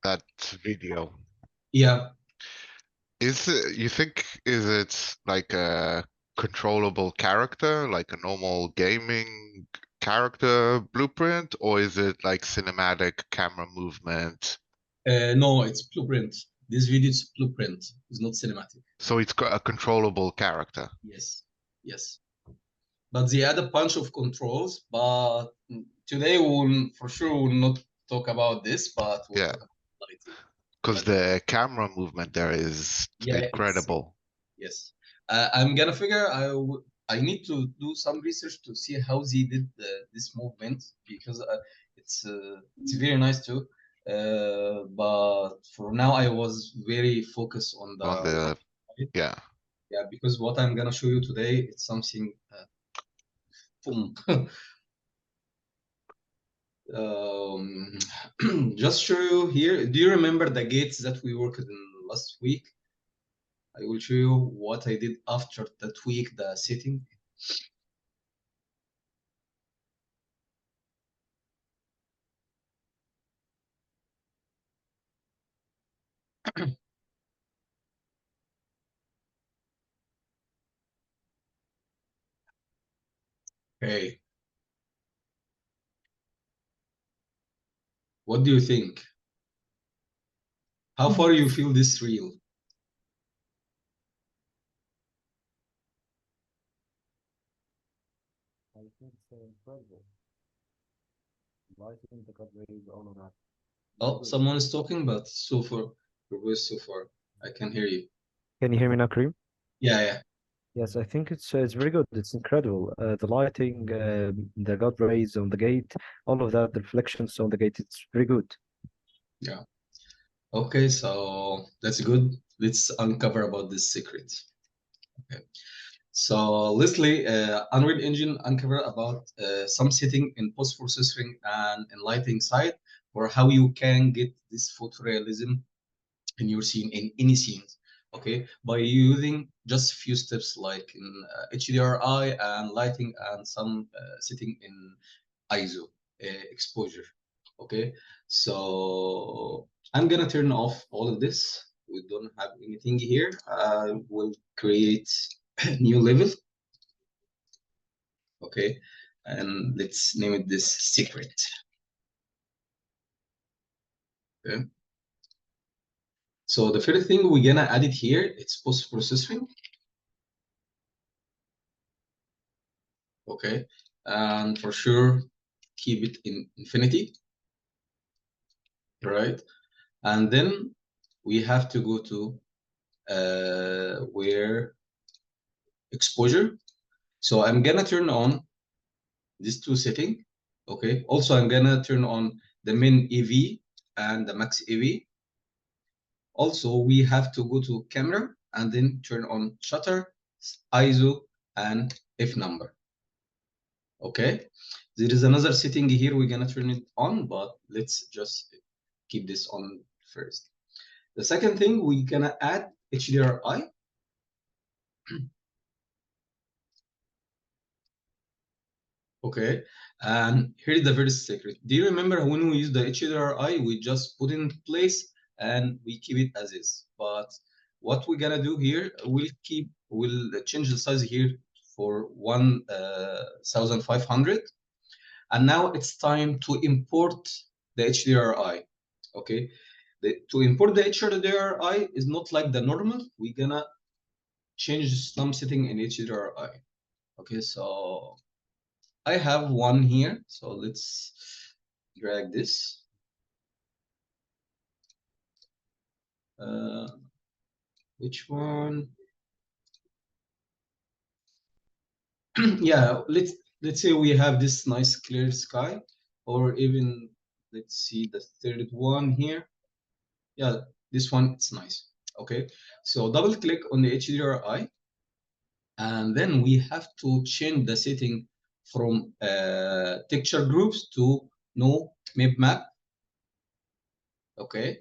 that video. Yeah. Is it, you think, is it like a controllable character, like a normal gaming character blueprint, or is it like cinematic camera movement? No, it's blueprint. This video is blueprint. It's not cinematic. So it's a controllable character. Yes. Yes. But they add a bunch of controls. But today we'll for sure will not talk about this, but we'll Yeah, talk about lighting. because But the camera movement there is yeah, it's incredible. yes. I'm gonna figure. I need to do some research to see how they did this movement because it's very nice too. But for now, I was very focused on the On the, light. yeah. Yeah, because what I'm gonna show you today, it's something boom. Um, just show you here. Do you remember the gates that we worked in last week? I will show you what I did after that week, the setting. Okay, what do you think? How far you feel this real? I think it's incredible. Lighting, the God rays, all of that. Very Oh, good. someone is talking, but so far, your voice so far, I can hear you. Can you hear me now, Karim? Yeah, yeah. Yes, I think it's very good. It's incredible. The lighting, the God rays on the gate, all of that, the reflections on the gate, it's very good. Yeah. Okay, so that's good. Let's uncover about this secret. Okay. So lastly, Unreal Engine uncover about some setting in post-processing and in lighting side, or how you can get this photorealism in your scene, in any scenes, okay, by using just a few steps like in HDRI and lighting and some setting in ISO exposure. Okay, so I'm gonna turn off all of this. We don't have anything here. I will create a new level. Okay, and let's name it this secret. Okay, so the first thing we're gonna add it here, it's post-processing. Okay, and for sure keep it in infinity, right? And then we have to go to where exposure. So I'm gonna turn on these two setting. Okay, also I'm gonna turn on the min EV and the max EV. Also we have to go to camera and then turn on shutter, ISO, and F number. Okay, there is another setting here, we're gonna turn it on, but let's just keep this on first. The second thing, we're gonna add HDRI. Okay, and here is the first secret. Do you remember when we use the HDRI, we just put in place and we keep it as is. But what we're gonna do here, we'll change the size here for 1500. And now it's time to import the HDRI. Okay, to import the HDRI is not like the normal. We're gonna change some setting in HDRI. Okay, so I have one here. So let's drag this. Which one? Yeah, let's say we have this nice clear sky, or even let's see the third one here. Yeah, this one, it's nice. Okay, so double click on the HDRI, and then we have to change the setting from texture groups to no map. Okay,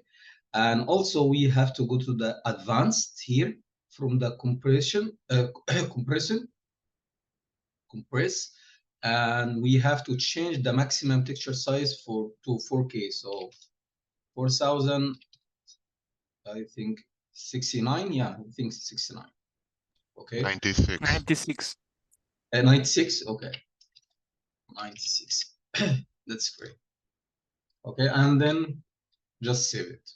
and also we have to go to the advanced here from the compression compress, and we have to change the maximum texture size to 4K. So 4000, I think 69. Yeah, I think 69. Okay. 96. 96. 96. Okay. 96. That's great. Okay, and then just save it.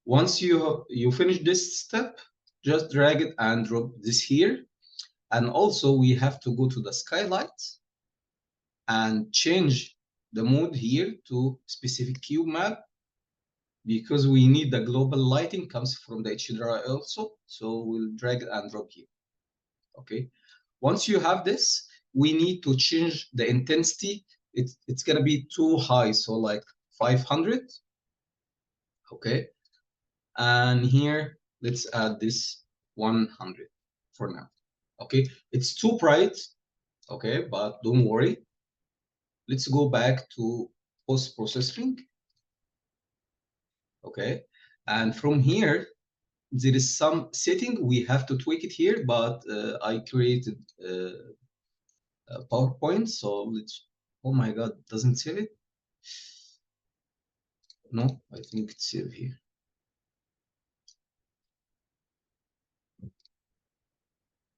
Once you finish this step, just drag it and drop this here. And also we have to go to the skylights and change the mode here to specific cube map, because we need the global lighting comes from the HDRI also. So we'll drag it and drop here. Okay. Once you have this, we need to change the intensity. It's gonna be too high, so like 500. Okay. And here, let's add this 100 for now. Okay. It's too bright. Okay, but don't worry. Let's go back to post-processing. Okay. And from here, there is some setting we have to tweak it here, but I created a PowerPoint, so let's. Oh my God, doesn't save it? No, I think it's saved here.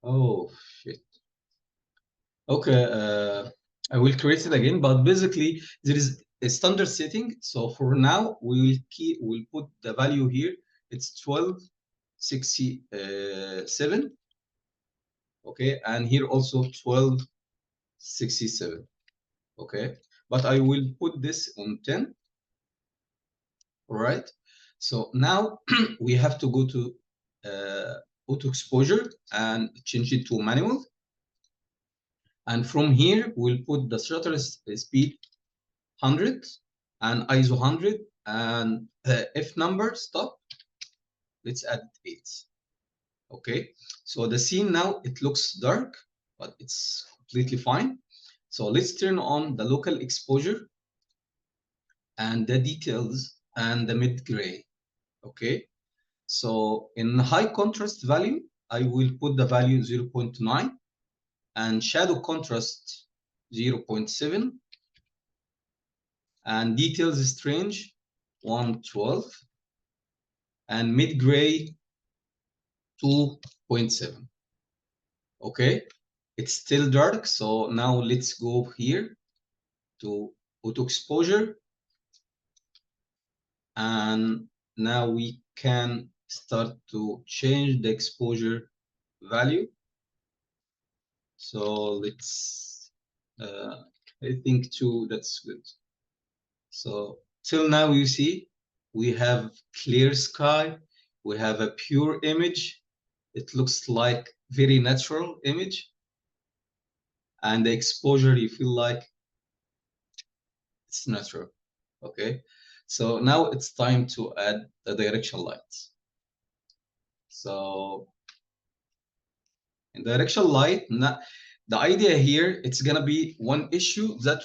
Oh shit. Okay, I will create it again, but basically there is a standard setting. So for now, we'll put the value here. It's 1267. Okay, and here also 1267. Okay, but I will put this on 10. All right. So now we have to go to auto exposure and change it to manual. And from here, we'll put the shutter speed 100 and ISO 100 and F number stop. Let's add 8. Okay. So the scene now, it looks dark, but it's completely fine. So let's turn on the local exposure and the details and the mid gray. Okay. So in high contrast value, I will put the value 0.9 and shadow contrast 0.7 and details strange 112 and mid gray 2.7. Okay, it's still dark, so now let's go here to auto exposure, and now we can start to change the exposure value. So let's I think 2, that's good. So till now you see we have clear sky, we have a pure image. It looks like very natural image, and the exposure you feel like it's natural. Okay, so now it's time to add the direction lights. So in direction light, the idea here, it's gonna be one issue that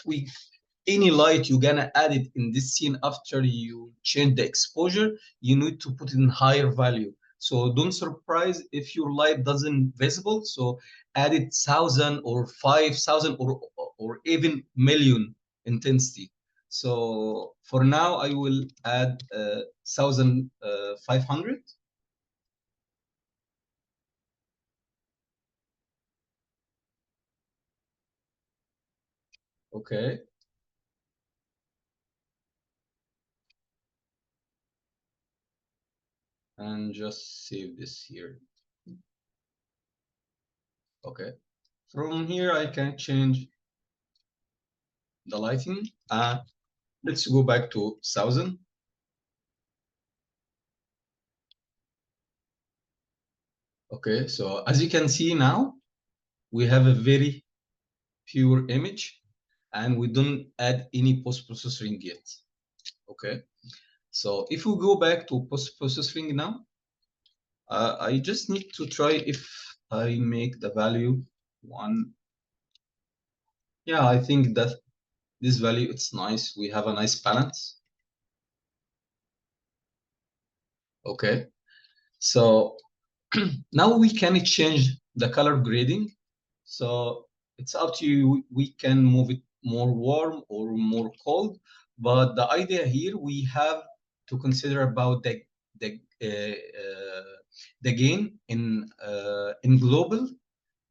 any light you're gonna add it in this scene after you change the exposure, you need to put it in higher value. So don't surprise if your light doesn't visible. So add it 1,000 or 5,000 or even million intensity. So for now, I will add 1,500. Okay. And just save this here. Okay. From here, I can change the lighting. Let's go back to 1,000. Okay, so as you can see now, we have a very pure image and we don't add any post-processing yet. Okay, so if we go back to post-processing now, I just need to try if I make the value 1. Yeah, I think that this value, it's nice. We have a nice balance. Okay, so now we can change the color grading. So it's up to you. We can move it more warm or more cold. But the idea here, we have to consider about the gain in global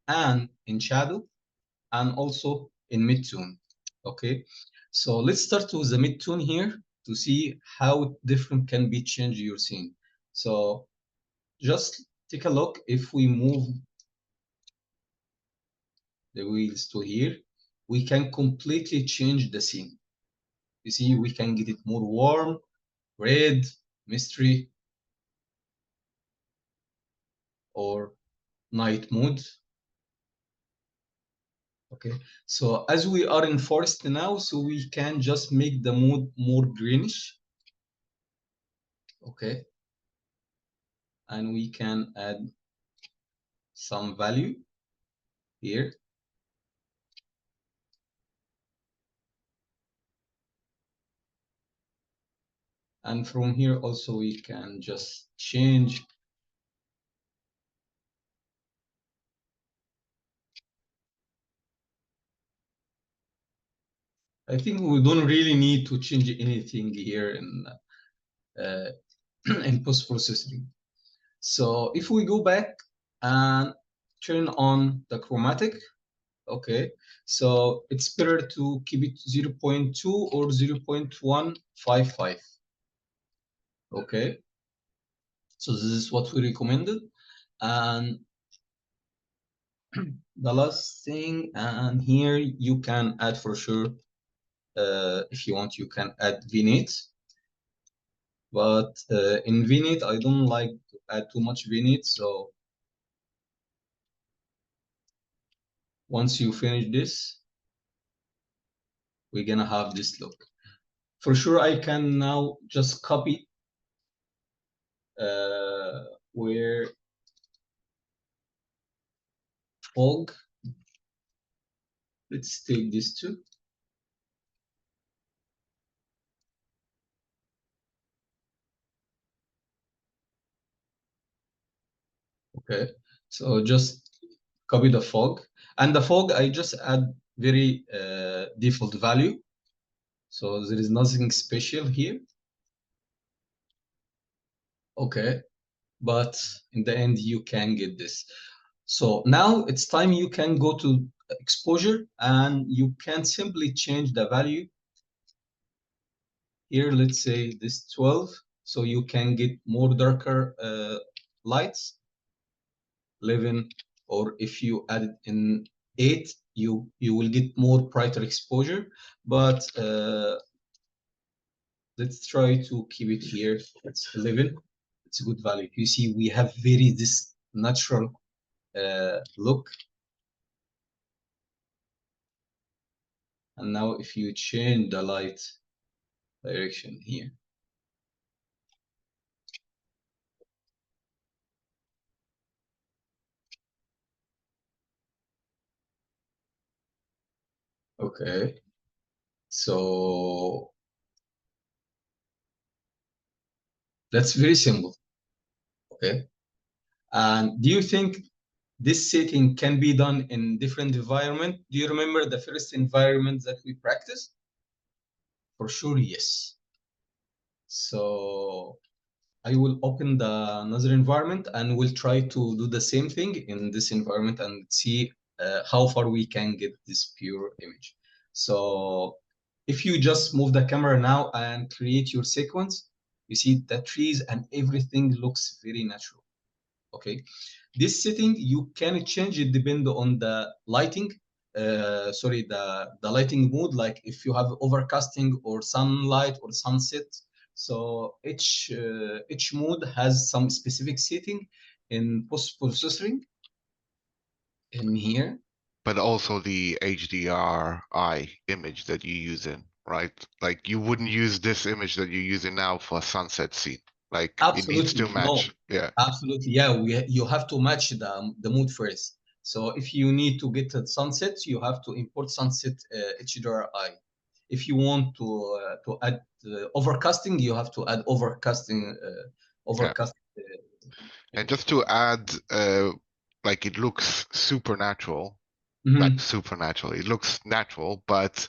and in shadow and also in midtone. Okay, so let's start with the midtone here to see how different can be changed your scene. So just take a look. If we move the wheels to here, we can completely change the scene. You see, we can get it more warm, red, mystery, or night mode. Okay, so as we are in forest now, so we can just make the mood more greenish. Okay, and we can add some value here. And from here also we can just change. I think we don't really need to change anything here in post-processing. So if we go back and turn on the chromatic, okay, so it's better to keep it 0.2 or 0.155. Okay, so this is what we recommended. And the last thing, and here you can add for sure, if you want, you can add vignette. But in vignette, I don't like to add too much vignette. So once you finish this, we're gonna have this look. For sure, I can now just copy where fog. Let's take this too. Okay, so just copy the fog, and the fog I just add very default value. So there is nothing special here. Okay, but in the end you can get this. So now it's time you can go to exposure and you can simply change the value. Here, let's say this 12, so you can get more darker lights. 11, or if you add it in 8, you will get more brighter exposure. But let's try to keep it here. It's 11. It's a good value. You see, we have very this natural look. And now if you change the light direction here, okay, so that's very simple. Okay, and do you think this setting can be done in different environment? Do you remember the first environment that we practiced? For sure, yes. So I will open the another environment and we'll try to do the same thing in this environment and see how far we can get this pure image. So if you just move the camera now and create your sequence, you see the trees and everything looks very natural. Okay, this setting you can change it depend on the lighting. Sorry, the lighting mode, like if you have overcasting or sunlight or sunset. So each mode has some specific setting in post processing in here. But also the HDRI image that you use in, right? Like you wouldn't use this image that you're using now for a sunset scene. Like it needs to Absolutely, no, match. Yeah. absolutely, yeah. You have to match the mood first. So if you need to get a sunset, you have to import sunset HDRI. If you want to add overcasting, you have to add overcasting Yeah. overcast And image. just to add, like it looks supernatural, like Mhm. supernatural. It looks natural, but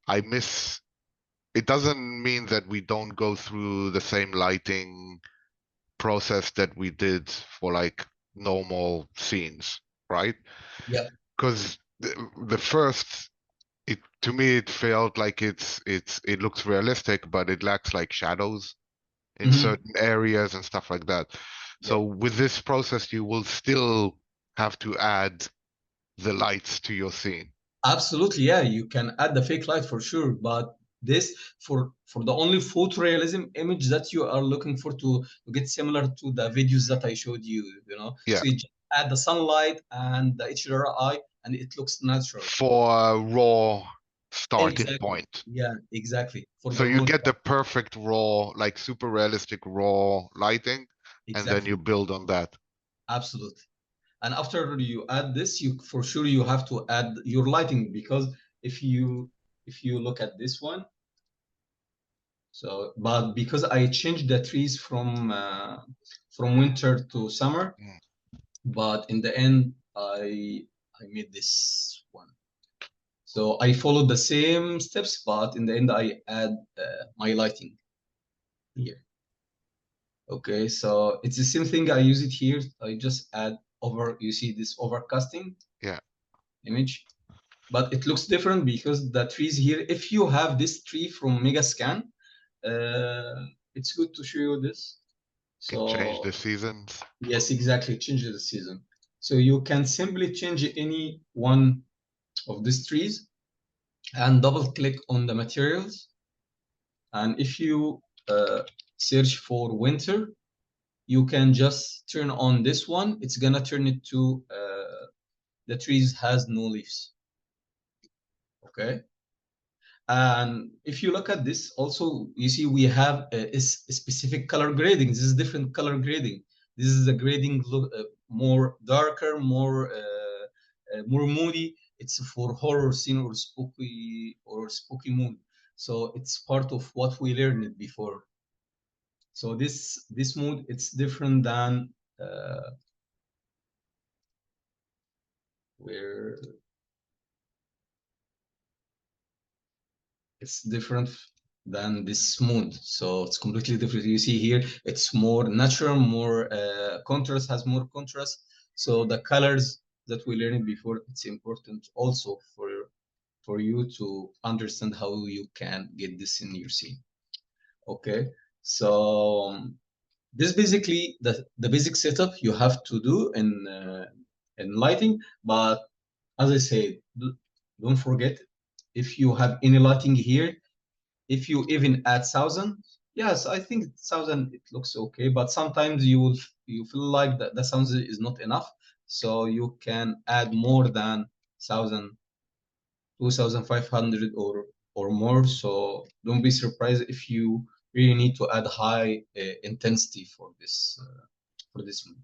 I miss it doesn't mean that we don't go through the same lighting process that we did for like normal scenes, right? Yeah. Because the first, to me it felt like it looks realistic, but it lacks like shadows in certain areas and stuff like that. Yeah. So with this process, you will still have to add the lights to your scene. Absolutely, yeah. You can add the fake light for sure, but this for the only photorealism image that you are looking for to get similar to the videos that I showed you, you know. Yeah. So you just add the sunlight and the HDRI, and it looks natural. For a raw starting Exactly. point. Yeah, exactly. For So the you road. get the perfect raw, like super realistic raw lighting, and then Exactly. you build on that. Absolutely. And after you add this, you for sure you have to add your lighting, because if you look at this one, so but because I changed the trees from winter to summer, but in the end I made this one. So I followed the same steps, but in the end I add my lighting here. Okay, so it's the same thing. I use it here. I just add over. You see this overcasting Yeah. image, but it looks different because the trees here. If you have this tree from Megascan, it's good to show you this. Can change So the seasons. yes, exactly, change the season. So you can simply change any one of these trees and double click on the materials. And if you search for winter, you can just turn on this one. It's gonna turn it to the trees has no leaves. Okay. And if you look at this, also you see we have a specific color grading. This is different color grading. This is the grading look more darker, more moody. It's for horror scene or spooky mood. So it's part of what we learned before. So this mood, it's different than where it's different than this mood. So it's completely different. You see here, it's more natural, more contrast, has more contrast. So the colors that we learned before, it's important also for you to understand how you can get this in your scene. Okay, so this basically the basic setup you have to do in lighting. But as I said, don't forget, if you have any lighting here, if you even add 1,000, yes, I think 1,000 it looks okay. But sometimes you feel like the 1,000 is not enough, so you can add more than 1,000, 2,500 or more. So don't be surprised if you really need to add high intensity for this one.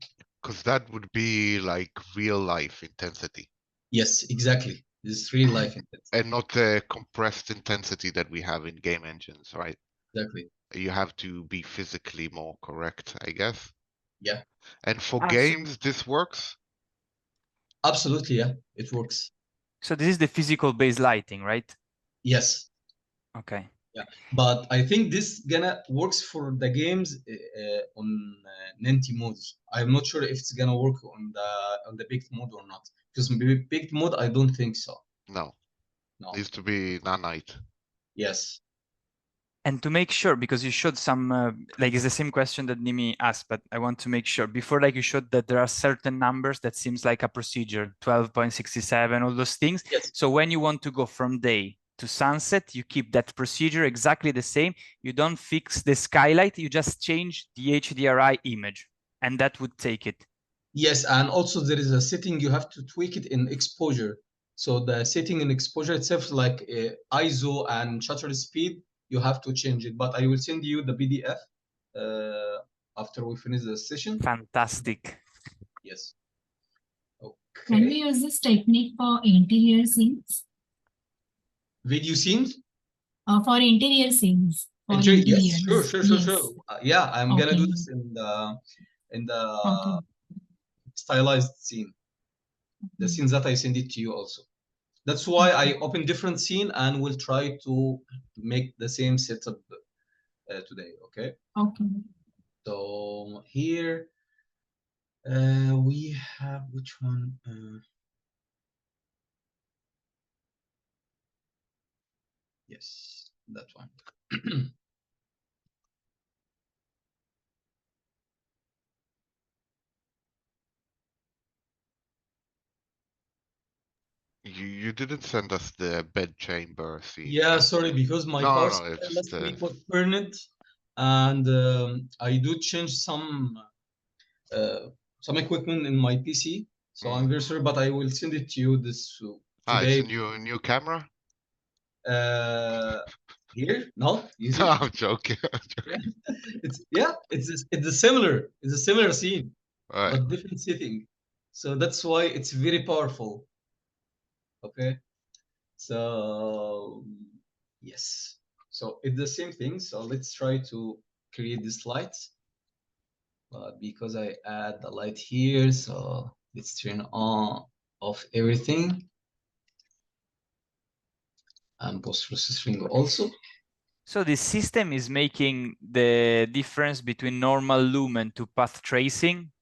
Because that would be like real life intensity. Yes, exactly. This is real life intensity. And not the compressed intensity that we have in game engines, right? Exactly. You have to be physically more correct, I guess. Yeah. And for games, this works? Absolutely, yeah. It works. So this is the physical based lighting, right? Yes. Okay. Yeah, but I think this gonna works for the games on 90 modes. I'm not sure if it's gonna work on the baked mode or not. Because baked mode, I don't think so. No. No. Needs to be nanite. Yes. And to make sure, because you showed some, like it's the same question that Nimi asked, but I want to make sure before, like you showed that there are certain numbers that seems like a procedure, 12.67, all those things. Yes. So when you want to go from day to sunset, you keep that procedure exactly the same. You don't fix the skylight, you just change the HDRI image, and that would take it. Yes, and also there is a setting you have to tweak it in exposure. So the setting in exposure itself, like ISO and shutter speed, you have to change it. But I will send you the PDF after we finish the session. Fantastic. Yes. Can we Okay. use this technique for interior scenes? Video scenes? For interior scenes. For Yes, interiors. sure. Yes. Yeah, I'm gonna do Okay. this in the Okay. stylized scene. The scenes that I send it to you also. That's why I open different scene and we'll try to make the same setup today. Okay. Okay. So here we have which one? Yes, that one. You didn't send us the bed chamber scene, Yeah, right? sorry, because my No, power no, supply it's last week was burned, and I do change some equipment in my PC. So I'm very sorry, but I will send it to you this it's today. a new camera. Here, no, you No, see, I'm joking. it's a similar scene, All right. but different setting. So that's why it's very powerful. Okay, so yes, so it's the same thing. So let's try to create this light. But because I add the light here, so let's turn on off everything and post-processing also. So the system is making the difference between normal lumen to path tracing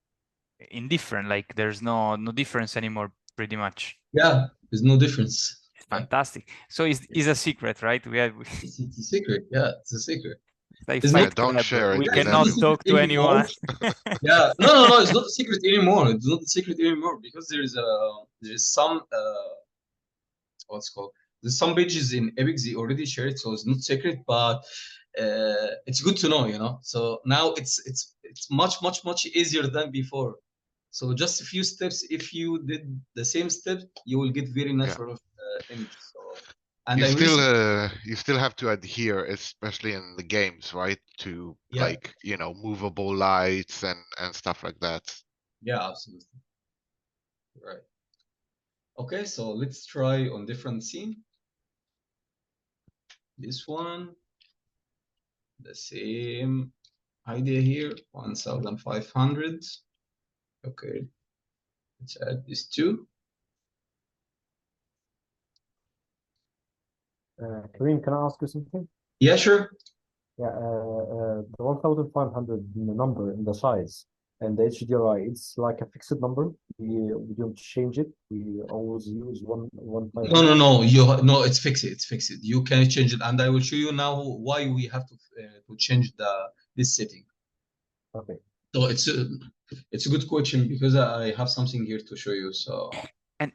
indifferent, like there's no difference anymore, pretty much. Yeah, there's no difference. Yeah. Fantastic. So it's a secret, right? It's a secret. Yeah, it's a secret. Like It's Yeah, Fight not. don't Club. share it We with It's not cannot a anyone. secret talk to anymore. anyone. Yeah, no, it's not a secret anymore. It's not a secret anymore because there's some what's called there's some pages in Epic they already shared, so it's not secret, but it's good to know, you know. So now it's much easier than before. So just a few steps. If you did the same step, you will get very Yeah. natural images. So, and I'm You still have to adhere, especially in the games, right? To yeah, like, movable lights and stuff like that. yeah, absolutely. Right. Okay, so let's try on different scene. This one, the same idea here, 1500. Okay, let's add this too. Kareem, can I ask you something? Yeah, sure. Yeah, the 1500 number in the size and the HDRI, it's like a fixed number. We don't change it. We always use one five No, hundred. no, it's fixed. It's fixed. You can change it, and I will show you now why we have to change this setting. Okay. So it's a good question because I have something here to show you. So And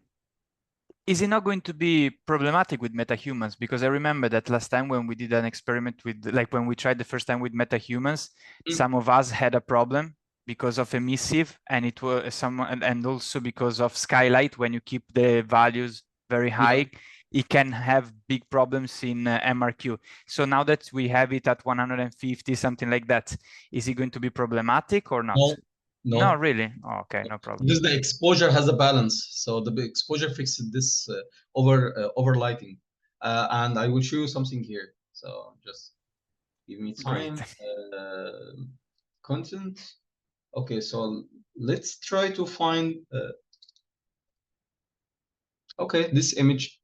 is it not going to be problematic with metahumans? Because I remember that last time when we did an experiment with, like when we tried the first time with metahumans, some of us had a problem because of emissive, and it was someone, and also because of skylight. When you keep the values very high, it can have big problems in MRQ. So now that we have it at 150, something like that, is it going to be problematic or not? No, really? Oh, okay, no problem. Because the exposure has a balance, so the exposure fixes this over lighting, and I will show you something here. So just give me time. Content. Okay, so let's try to find. Okay, this image,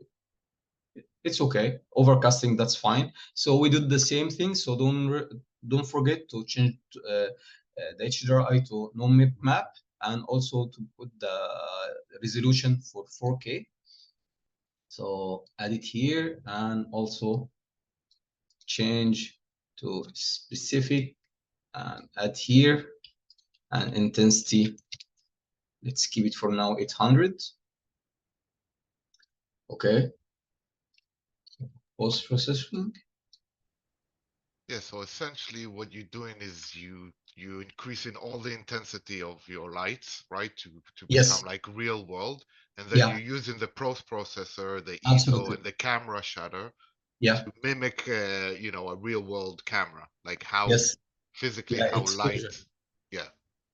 it's okay. Overcasting, that's fine. So we did the same thing. So don't forget to change the HDRI to no map, and also to put the resolution for 4K. So add it here and also change to specific and add here, and intensity, let's keep it for now 800. Okay. Post processing. Yeah, so essentially what you're doing is you increasing all the intensity of your lights, right? To become like real world. And then you're using the post processor, the ISO and the camera shutter to mimic a real world camera, like how physically how light. Yeah.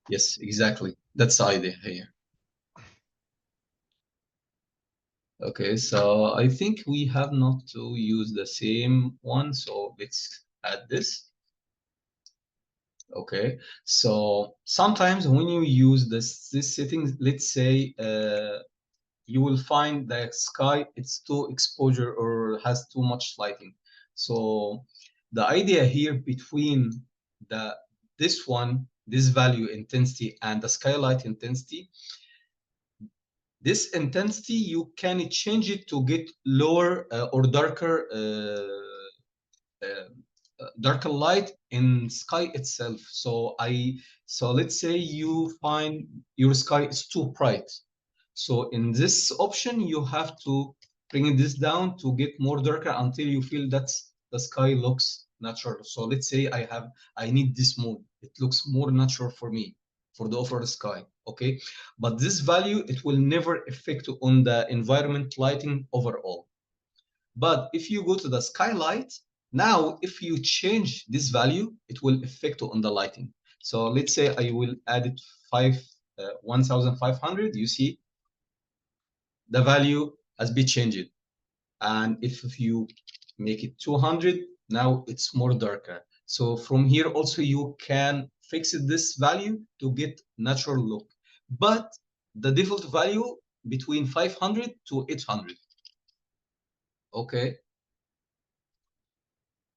Yes, exactly. That's the idea here. Okay, so I think we have not to use the same one, so let's add this. Okay, so sometimes when you use this setting, let's say you will find the sky, it's too exposure or has too much lighting. So the idea here between this value intensity and the skylight intensity, this intensity you can change it to get lower or darker darker light in sky itself. So let's say you find your sky is too bright. So in this option, you have to bring this down to get more darker until you feel that the sky looks natural. So let's say I need this mode. It looks more natural for me for the overall sky. Okay, but this value, it will never affect on the environment lighting overall. But if you go to the skylight, now if you change this value, it will affect on the lighting. So let's say I will add it 1500. You see the value has been changed. And if you make it 200, now it's more darker. So from here also you can fix this value to get natural look. But the default value between 500 to 800. Okay.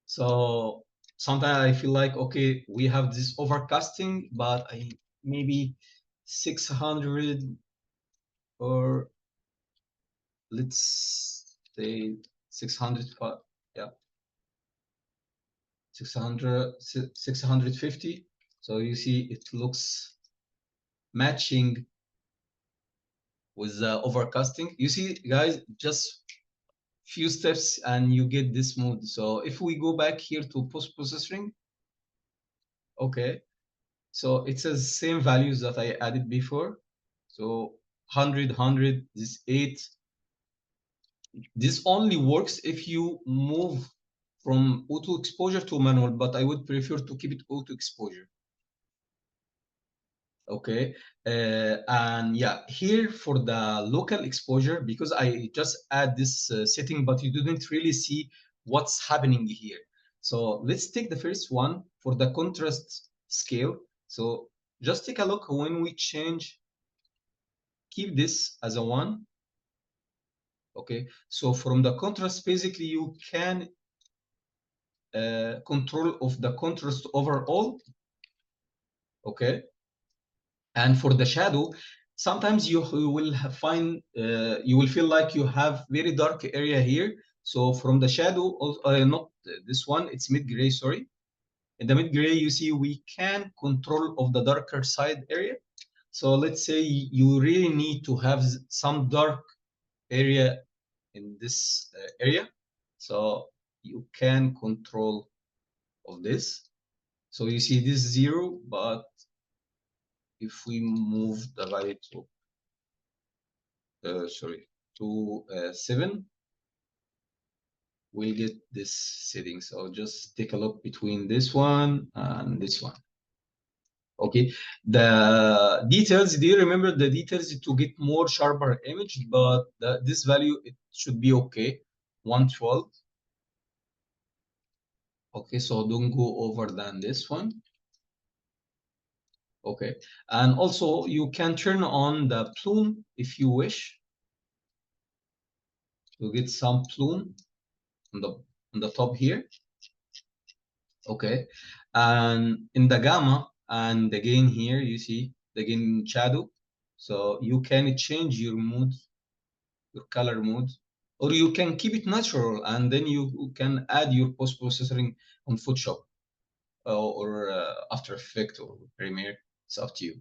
So sometimes I feel like, okay, we have this overcasting, but maybe 600 or let's say 600, yeah, 650. So you see it looks matching with the overcasting. You see, guys, just few steps and you get this mode. So if we go back here to post-processing, okay, so it says same values that I added before. So 100, this 8. This only works if you move from auto exposure to manual, but I would prefer to keep it auto exposure. Okay, and yeah, here for the local exposure, because I just add this setting, but you didn't really see what's happening here. So let's take the first one for the contrast scale. So just take a look when we change, keep this as a 1. Okay, so from the contrast, basically you can control of the contrast overall. Okay, and for the shadow, sometimes you will find you will feel like you have very dark area here. So from the shadow, not this one, it's mid-gray, sorry. In the mid-gray, you see we can control of the darker side area. So let's say you really need to have some dark area in this area. So you can control of this. So you see this 0, but if we move the value to to 7, we'll get this setting. So just take a look between this one and this one. Okay, the details, do you remember the details to get more sharper image? But this value, it should be okay, 112. Okay, so don't go over than this one. Okay, and also you can turn on the plume if you wish to get some plume on the top here. Okay, and in the gamma and again here you see the gain shadow, so you can change your mood, your color mode, or you can keep it natural and then you can add your post-processing on Photoshop or After Effects or Premiere. It's up to you.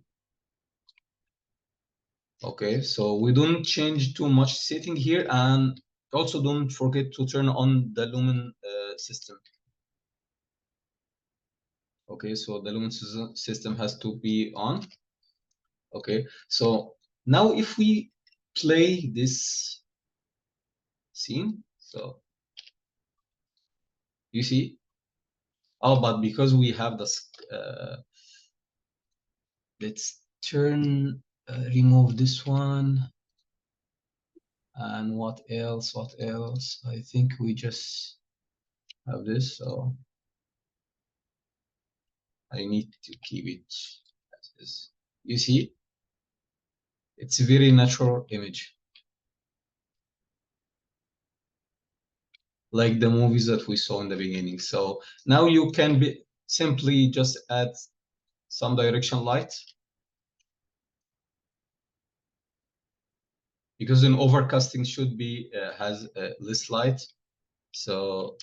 Okay, so we don't change too much setting here, and also don't forget to turn on the Lumen system. Okay, so the Lumen system has to be on. Okay, so now if we play this scene, so you see, oh, but because we have this, let's remove this one. And what else? What else? I think we just have this, so I need to keep it as is. You see, it's a very natural image. like the movies that we saw in the beginning. So now you can simply just add some direction light, because in overcasting should be has less light. So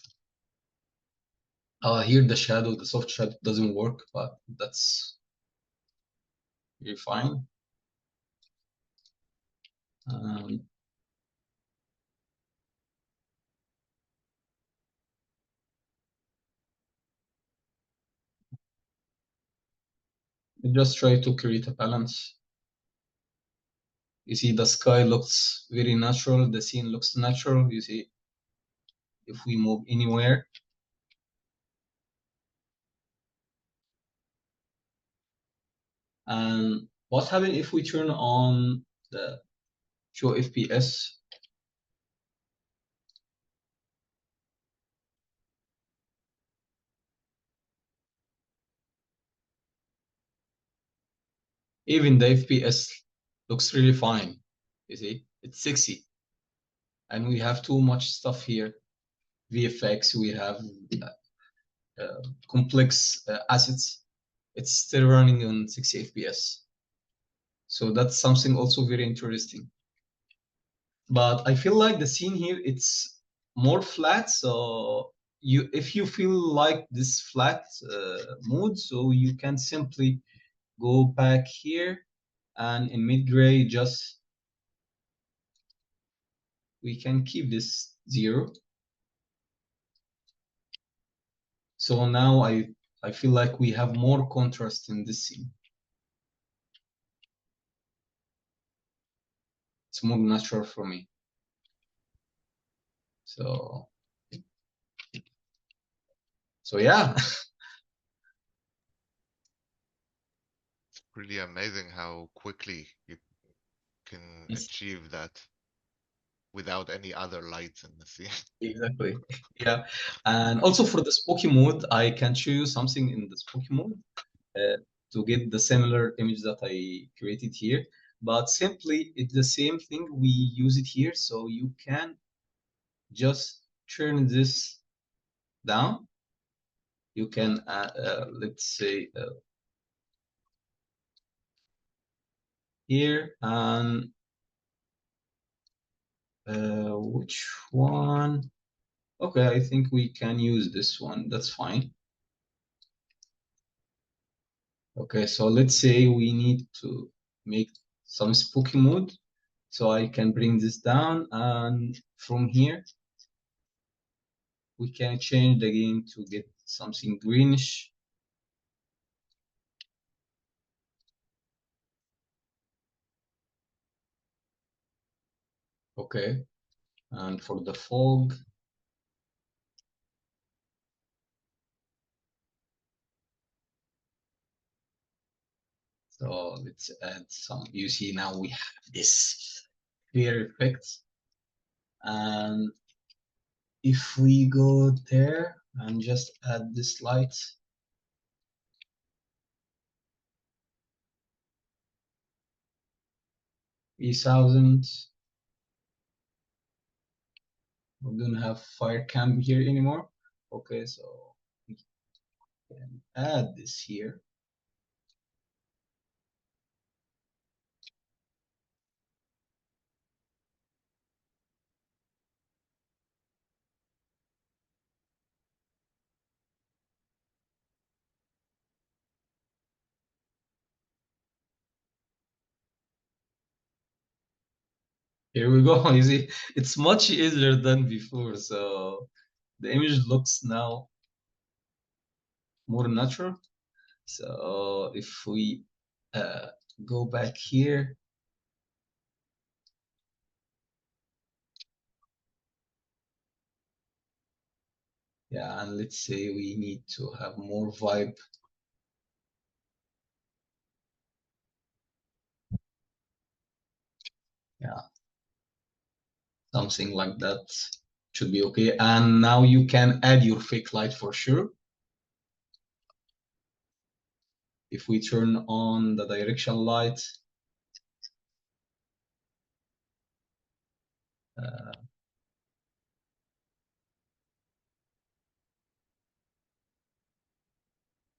here the shadow, the soft shadow doesn't work, but that's really fine. Just try to create a balance. You see the sky looks very natural, the scene looks natural. You see, if we move anywhere, and what happens if we turn on the show FPS? Even the FPS looks really fine. You see, it's sexy, and we have too much stuff here. VFX, we have complex assets. It's still running on 60 FPS. So that's something also very interesting. But I feel like the scene here, it's more flat. So if you feel like this flat mood, so you can simply go back here, and in mid-gray, just we can keep this 0. So now I feel like we have more contrast in this scene. It's more natural for me. So yeah. It's really amazing how quickly you can achieve that without any other lights in the scene. Exactly. Yeah. And also for the spooky mode, I can show you something in the spooky mode to get the similar image that I created here. But simply, it's the same thing. We use it here. So you can just turn this down. You can, let's say, here, and which one? Okay, I think we can use this one. That's fine. Okay, so let's say we need to make some spooky mood. So I can bring this down, and from here, we can change the game to get something greenish. Okay, and for the fog, so let's add some. You see, now we have this clear effect. And if we go there and just add this light, E1000, we don't have fire cam here anymore. Okay, so we can add this here. Here we go. You see, it's much easier than before. So the image looks now more natural. So if we go back here, yeah, and let's say we need to have more vibe. Yeah, something like that should be okay. And now you can add your fake light for sure. If we turn on the direction light,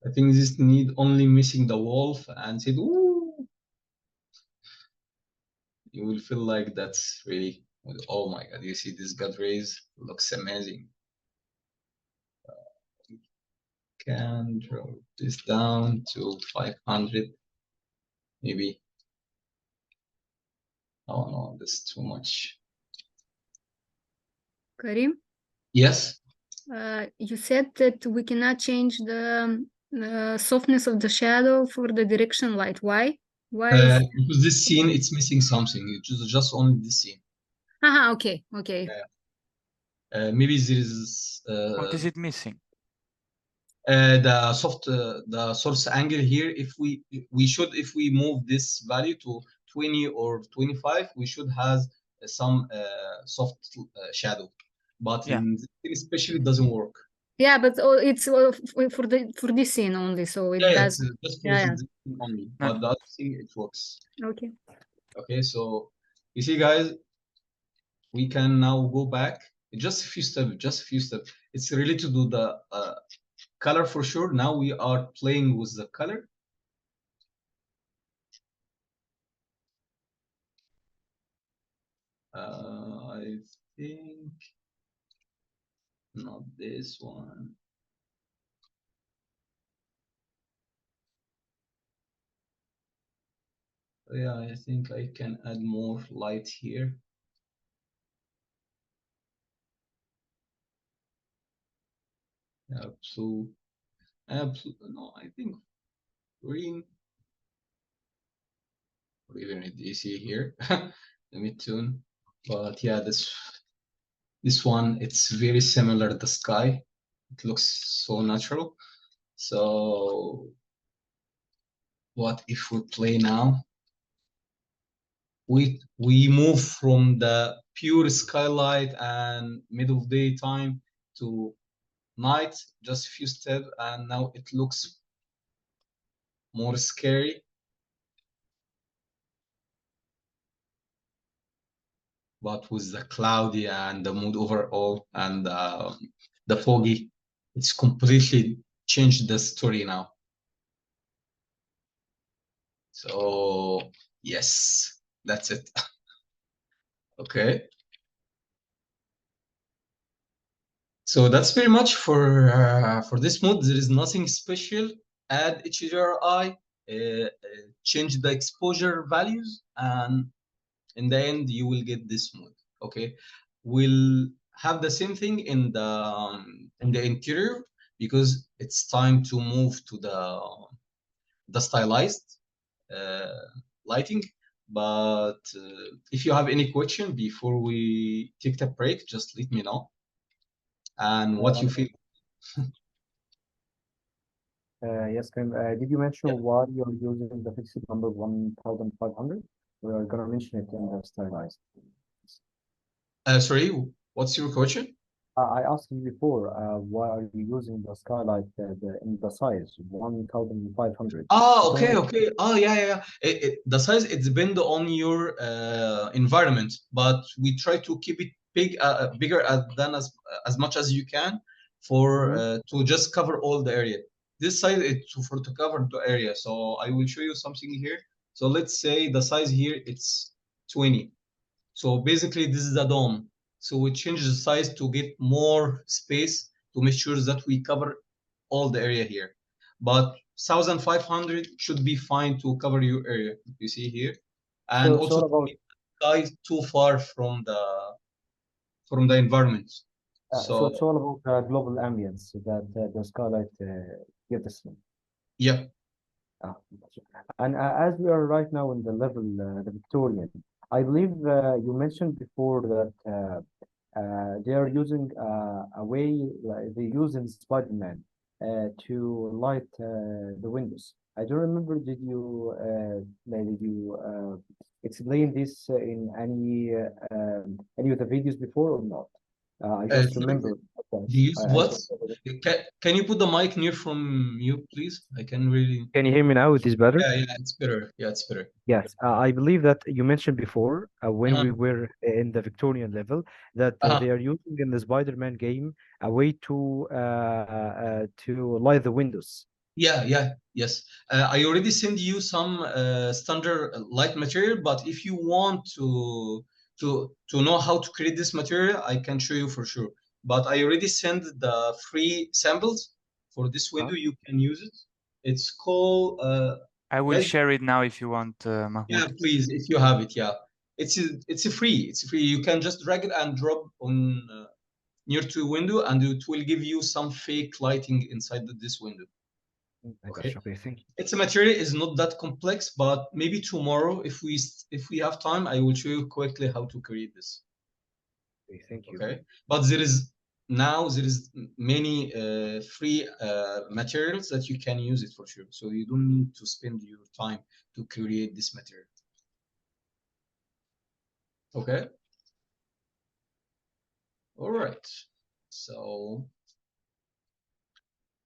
I think this need only missing the wolf and said, "Ooh." You will feel like that's really, oh my god, you see this god rays looks amazing. Can drop this down to 500 maybe. Oh no, this is too much. Karim, Yes. you said that we cannot change the softness of the shadow for the direction light. Why? Why is... Because this scene it's missing something. It's just only this scene. Okay. Maybe there is What is it missing? the source angle here. If we move this value to 20 or 25, we should have some soft shadow. But Yeah. in this scene especially it doesn't work. Yeah, but it's for this scene only, so it Yeah, does. it's just for Yeah. this scene only. No. But the other thing it works. Okay. Okay, so you see, guys, we can now go back just a few steps. It's related to the color for sure. Now we are playing with the color. I think not this one. Yeah, I think I can add more light here. Blue. No, I think green. Or even a DC here. Let me tune. But yeah, this one, it's very similar to the sky. It looks so natural. So what if we play now? We move from the pure skylight and middle of day time to night, just a few steps, and now it looks more scary. But with the cloudy and the mood overall and the foggy, it's completely changed the story now. So yes, that's it. Okay. So that's very much for this mode. There is nothing special. Add HDRI, change the exposure values, and in the end you will get this mode. Okay, we'll have the same thing in the interior because it's time to move to the stylized lighting. But if you have any question before we take the break, just let me know. And what you feel. Yes, Karim, did you mention why you're using the fixed number 1500? We are gonna mention it in the stylized. Sorry, what's your question? I asked you before, why are you using the skylight in the size 1500? Oh, okay. Oh, yeah. The size, it depends on your environment, but we try to keep it bigger than as much as you can for to just cover all the area. This size is to cover the area. So I will show you something here. So let's say the size here it's 20. So basically this is a dome. So we change the size to get more space to make sure that we cover all the area here. But 1500 should be fine to cover your area. You see here, and So also about sky too far from the environment. so it's all about the global ambience that the skylight gives us. Yeah. And as we are right now in the level, the Victorian, I believe you mentioned before that they are using a way like they use in Spider-Man to light the windows. I don't remember. Did you explain this in any of the videos before or not? I just remember. You use what? Can you put the mic near from you, please? I can really. Can you hear me now? It is better. Yeah, it's better. Yeah, it's better. Yes, I believe that you mentioned before when we were in the Victorian level that they are using in the Spider-Man game a way to light the windows. Yes. I already sent you some standard light material, but if you want to know how to create this material, I can show you for sure. But I already sent the free samples for this window. You can use it. It's called I will guys, share it now if you want, Mahmoud. yeah, please, if you have it, yeah. It's a free. It's free. You can just drag it and drop on near to a window, and it will give you some fake lighting inside this window. Okay. Okay, thank you. It's a material is not that complex, but maybe tomorrow, if we have time, I will show you quickly how to create this. Okay, thank you. Okay, but there is many free materials that you can use it for sure, so you don't need to spend your time to create this material. Okay. All right. So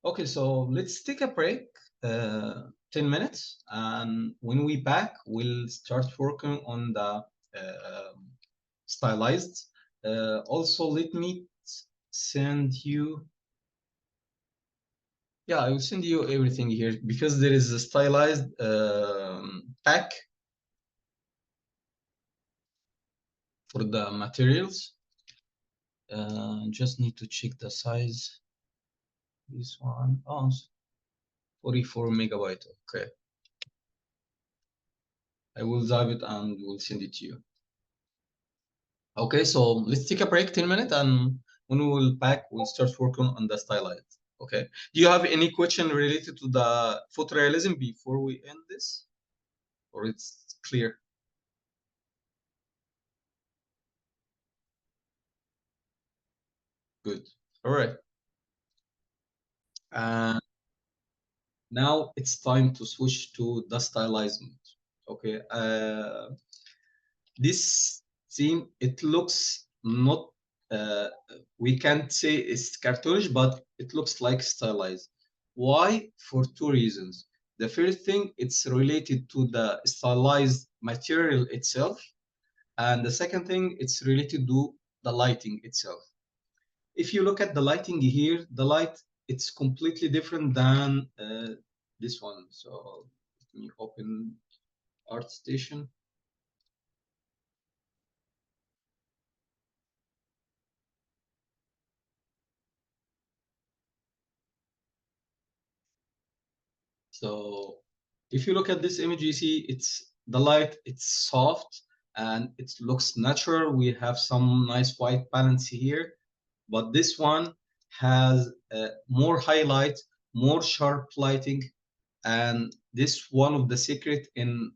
okay, so let's take a break, 10 minutes, and when we back, we'll start working on the stylized. Also, let me send you. Yeah, I will send you everything here because there is a stylized pack for the materials. Just need to check the size. This one, oh, 44 megabyte. Okay. I will dive it and we'll send it to you. Okay, so let's take a break, 10 minutes, and when we will back, we'll start working on the stylized. Okay. Do you have any question related to the photorealism before we end this? Or it's clear? Good. All right. And now it's time to switch to the stylized mode. Okay. This theme, it looks not, we can't say it's cartoonish, but it looks like stylized. Why? For two reasons. The first thing, it's related to the stylized material itself. And the second thing, it's related to the lighting itself. If you look at the lighting here, the light, it's completely different than this one. So let me open ArtStation. So if you look at this image, you see it's the light, it's soft and it looks natural. We have some nice white balance here, but this one has more highlight, more sharp lighting, and this one of the secret in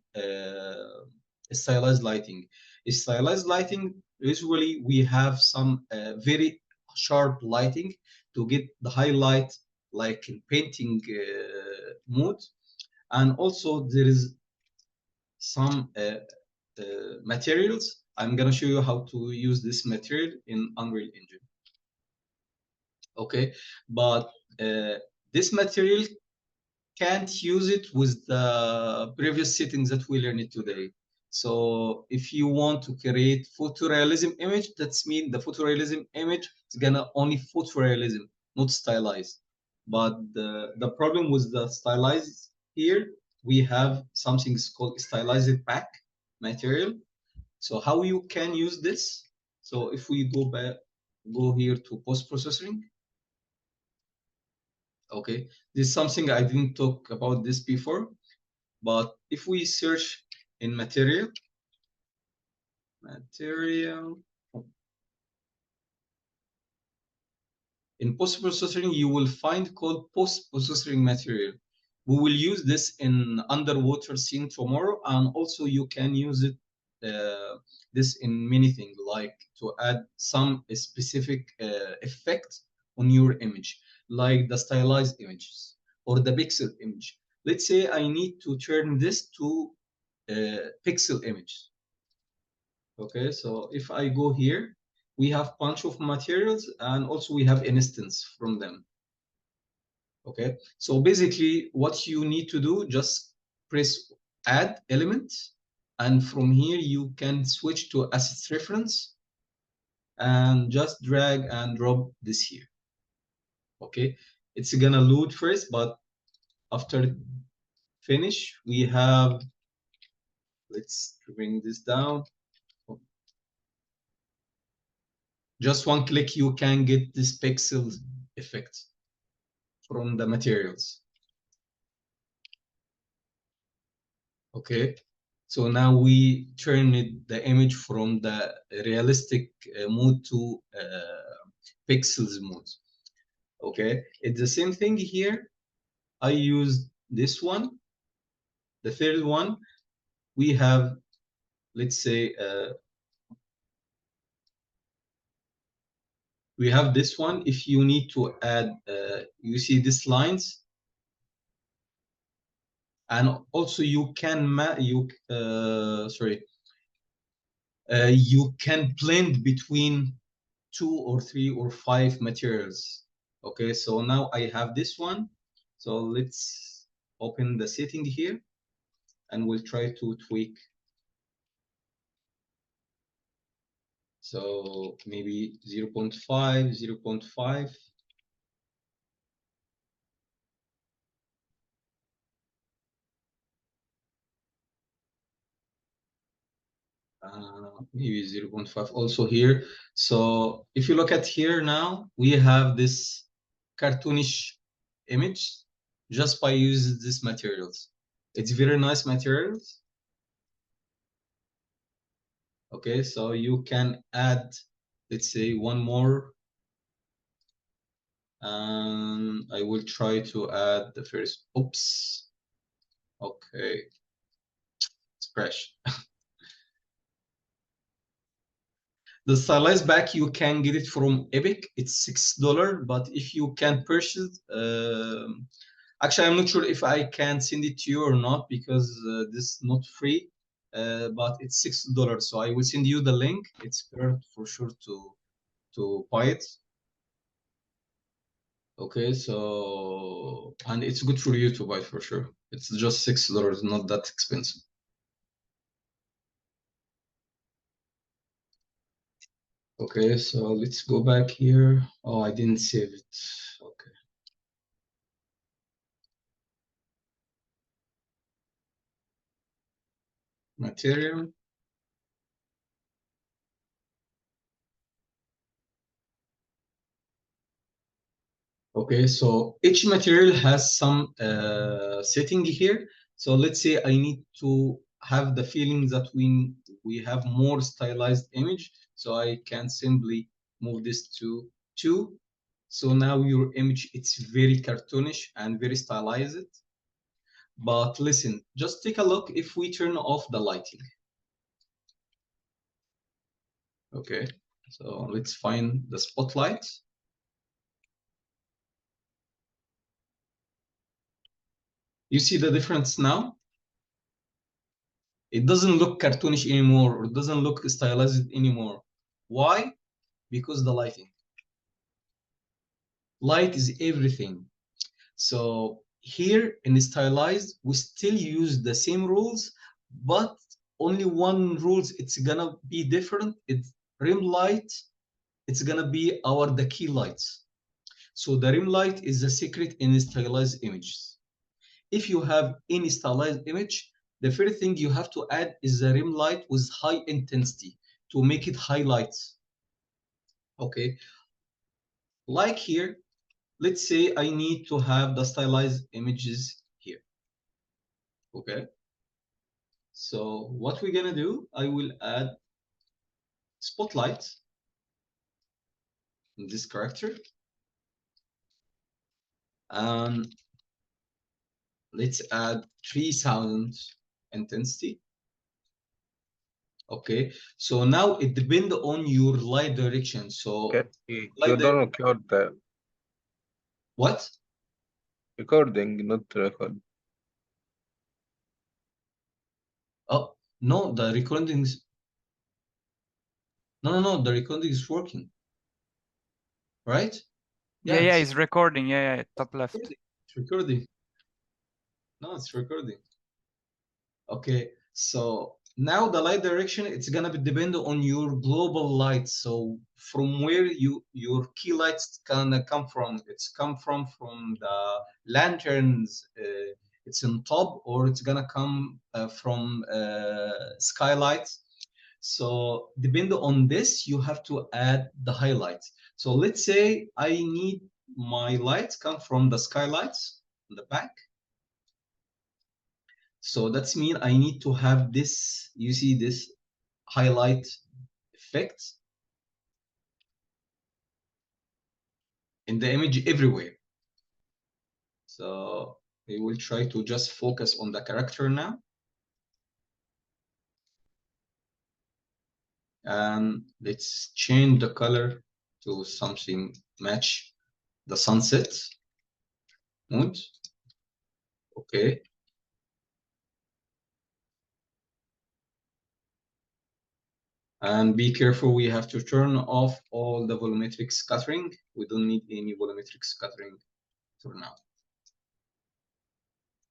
stylized lighting. Stylized lighting, usually we have some very sharp lighting to get the highlight like in painting mode, and also there is some materials. I'm gonna show you how to use this material in Unreal Engine. Okay, but this material can't use it with the previous settings that we learned today. So if you want to create photorealism image, that's mean the photorealism image is gonna only photorealism, not stylized. But the problem with the stylized here, we have something called stylized pack material. So how you can use this? So if we go back, go here to post-processing. Okay, this is something I didn't talk about this before, but if we search in material, in post-processing, you will find called post-processing material. We will use this in underwater scene tomorrow, and also you can use it this in many things, like to add some specific effect on your image, like the stylized images or the pixel image. Let's say I need to turn this to pixel image. Okay, so if I go here, we have bunch of materials and also we have instance from them. Okay, so basically what you need to do, just press add element, and from here you can switch to assets reference and just drag and drop this here. Okay, it's gonna load first, but after finish, we have, let's bring this down. Just one click, you can get this pixel effect from the materials. Okay, so now we turn the image from the realistic mode to pixels mode. Okay, it's the same thing here. I use this one. The third one, we have, let's say, we have this one. If you need to add, you see these lines, and also you can you can blend between 2 or 3 or 5 materials. Okay, so now I have this one. So let's open the setting here, and we'll try to tweak. So maybe 0.5, 0.5. Maybe 0.5 also here. So if you look at here now, we have this cartoonish image just by using these materials. It's very nice materials. Okay, so you can add, let's say, one more. I will try to add the first. Oops. Okay. It's crash. The stylized back, you can get it from Epic. It's $6, but if you can purchase, actually, I'm not sure if I can send it to you or not, because this is not free, but it's $6. So I will send you the link. It's better for sure to buy it. Okay, so, and it's good for you to buy for sure. It's just $6, not that expensive. Okay, so let's go back here. Oh, I didn't save it. Okay. Material. Okay, so each material has some setting here. So let's say I need to have the feeling that we have more stylized image. So I can simply move this to 2. So now your image, it's very cartoonish and very stylized. But listen, just take a look if we turn off the lighting. Okay, so let's find the spotlight. You see the difference now? It doesn't look cartoonish anymore, or it doesn't look stylized anymore. Why? Because the lighting. Light is everything. So here in stylized, we still use the same rules, but only one rules, it's gonna be different. It's rim light, it's gonna be the key lights. So the rim light is the secret in stylized images. If you have any stylized image, the first thing you have to add is the rim light with high intensity to make it highlights. Okay, like here, let's say I need to have the stylized images here. Okay, so what we're gonna do, I will add spotlight in this character, and let's add 3000 intensity. Okay, so now it depends on your light direction. So you don't record the what? Recording, not record. Oh no, the recording is no, the recording is working, right? Yeah, it's recording. Yeah, top left. It's recording. No, it's recording. Okay, so now the light direction, it's gonna be depend on your global light. So from where your key lights gonna come from? It's come from the lanterns. It's on top, or it's gonna come from skylights. So depending on this, you have to add the highlights. So let's say I need my lights come from the skylights in the back. So that's mean I need to have this, you see this highlight effect in the image everywhere. So we will try to just focus on the character now. And let's change the color to something match the sunset mood. Okay. And be careful, we have to turn off all the volumetric scattering. We don't need any volumetric scattering for now.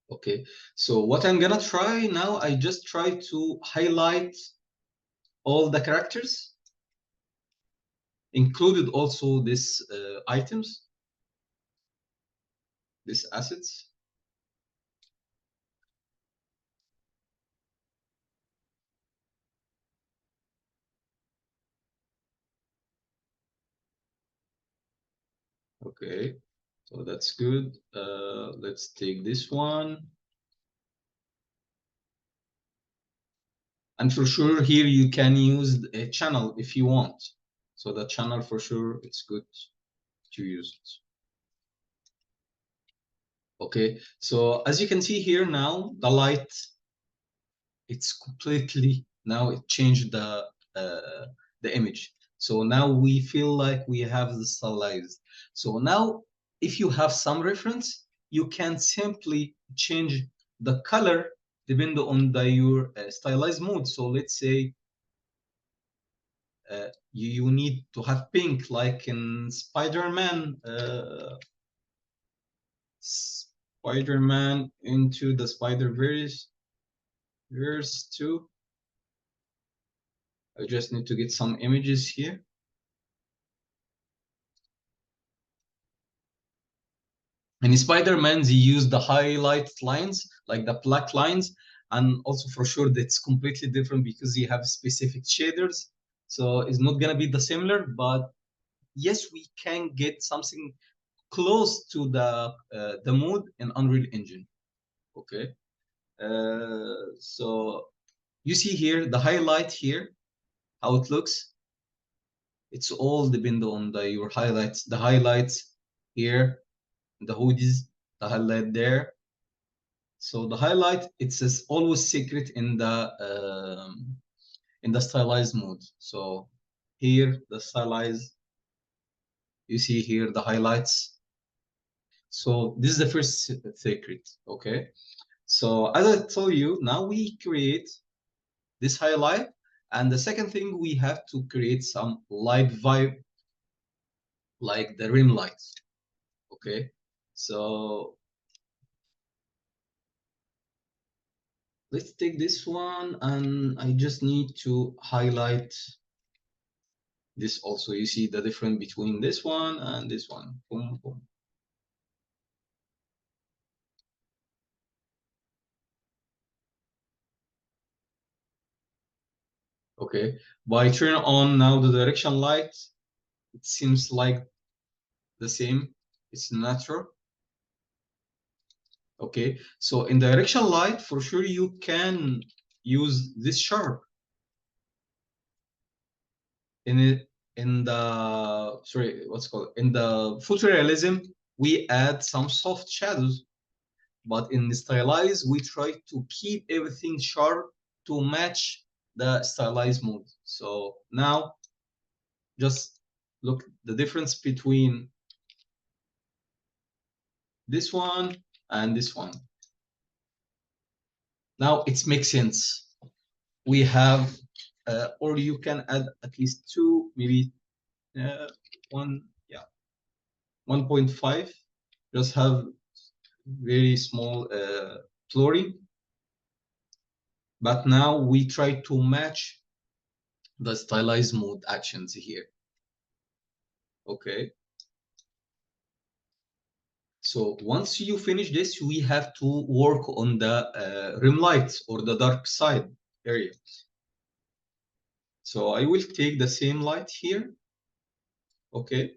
Okay, so what I'm gonna try now, I just try to highlight all the characters, included also this items, these assets. Okay, so that's good. Let's take this one. And for sure here you can use a channel if you want. So the channel for sure, it's good to use it. Okay, so as you can see here now, the light, it's completely, now it changed the image. So now we feel like we have the stylized. So now if you have some reference, you can simply change the color depending on your stylized mode. So let's say you need to have pink like in Spider-Man. Spider-Man into the Spider-Verse 2. I just need to get some images here. And in Spider-Man, they use the highlight lines, like the black lines, and also for sure that's completely different because you have specific shaders. So it's not gonna be the similar, but yes, we can get something close to the mood in Unreal Engine. Okay, so you see here the highlight here, how it looks. It's all depend on your highlights. The highlights here, the hoodies, the highlight there. So the highlight, it's always secret in the stylized mode. So here the stylized, you see here the highlights. So this is the first secret. Okay. So as I told you, now we create this highlight, and the second thing we have to create some light vibe, like the rim lights. Okay, so let's take this one, and I just need to highlight this also. You see the difference between this one and this one. Boom, boom. Okay, by turn on now the direction light, it seems like the same. It's natural. Okay, so in direction light, for sure you can use this sharp. In the sorry, what's called in the photorealism, we add some soft shadows, but in the stylized, we try to keep everything sharp to match the stylized mode. So now, just look the difference between this one and this one. Now it makes sense. We have, or you can add at least two, maybe one, yeah, 1.5. Just have very small flooring. But now we try to match the stylized mode actions here. Okay. So once you finish this, we have to work on the rim light or the dark side area. So I will take the same light here. Okay.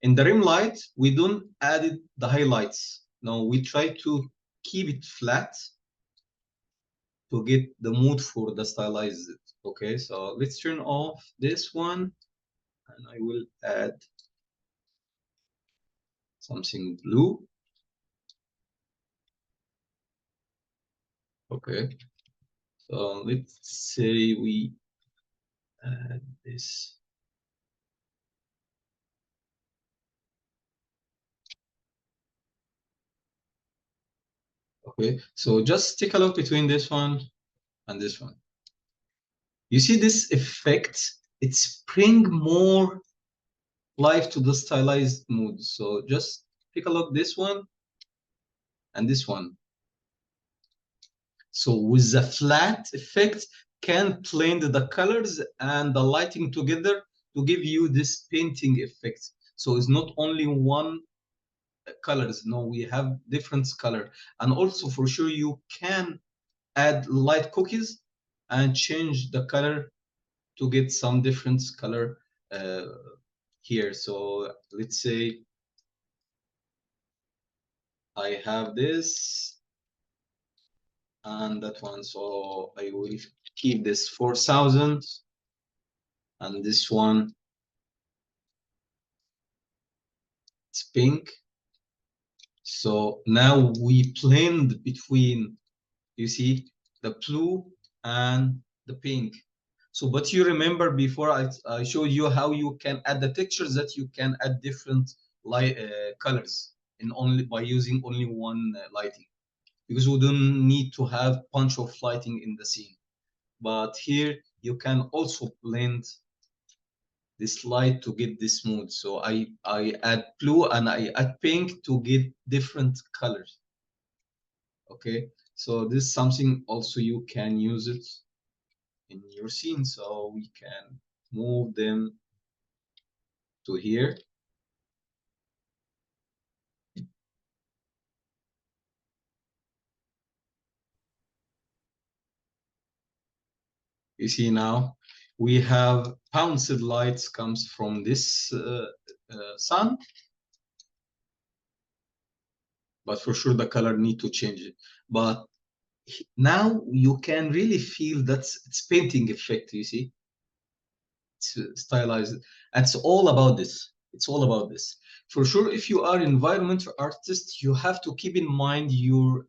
In the rim light, we don't add the highlights. No, we try to keep it flat to get the mood for the stylized. Okay, so let's turn off this one and I will add something blue. Okay, so let's say we add this. Okay, so just take a look between this one and this one. You see this effect? It's bring more life to the stylized mood. So just take a look this one and this one. So with the flat effect, can blend the colors and the lighting together to give you this painting effect. So it's not only one colors. No, we have different color. And also for sure you can add light cookies and change the color to get some different color here. So let's say I have this and that one. So I will keep this 4000 and this one it's pink. So now we blend between, you see, the blue and the pink. So, but you remember before I showed you how you can add the textures, that you can add different light colors in only by using only one lighting, because we don't need to have bunch of lighting in the scene. But here you can also blend this light to get this mood. So I add blue and I add pink to get different colors. Okay, so this is something also you can use it in your scene. So we can move them to here. You see now we have bounced lights comes from this sun, but for sure the color need to change it. But now you can really feel that it's painting effect. You see, it's stylized. It's all about this. It's all about this. For sure, if you are environmental artist, you have to keep in mind your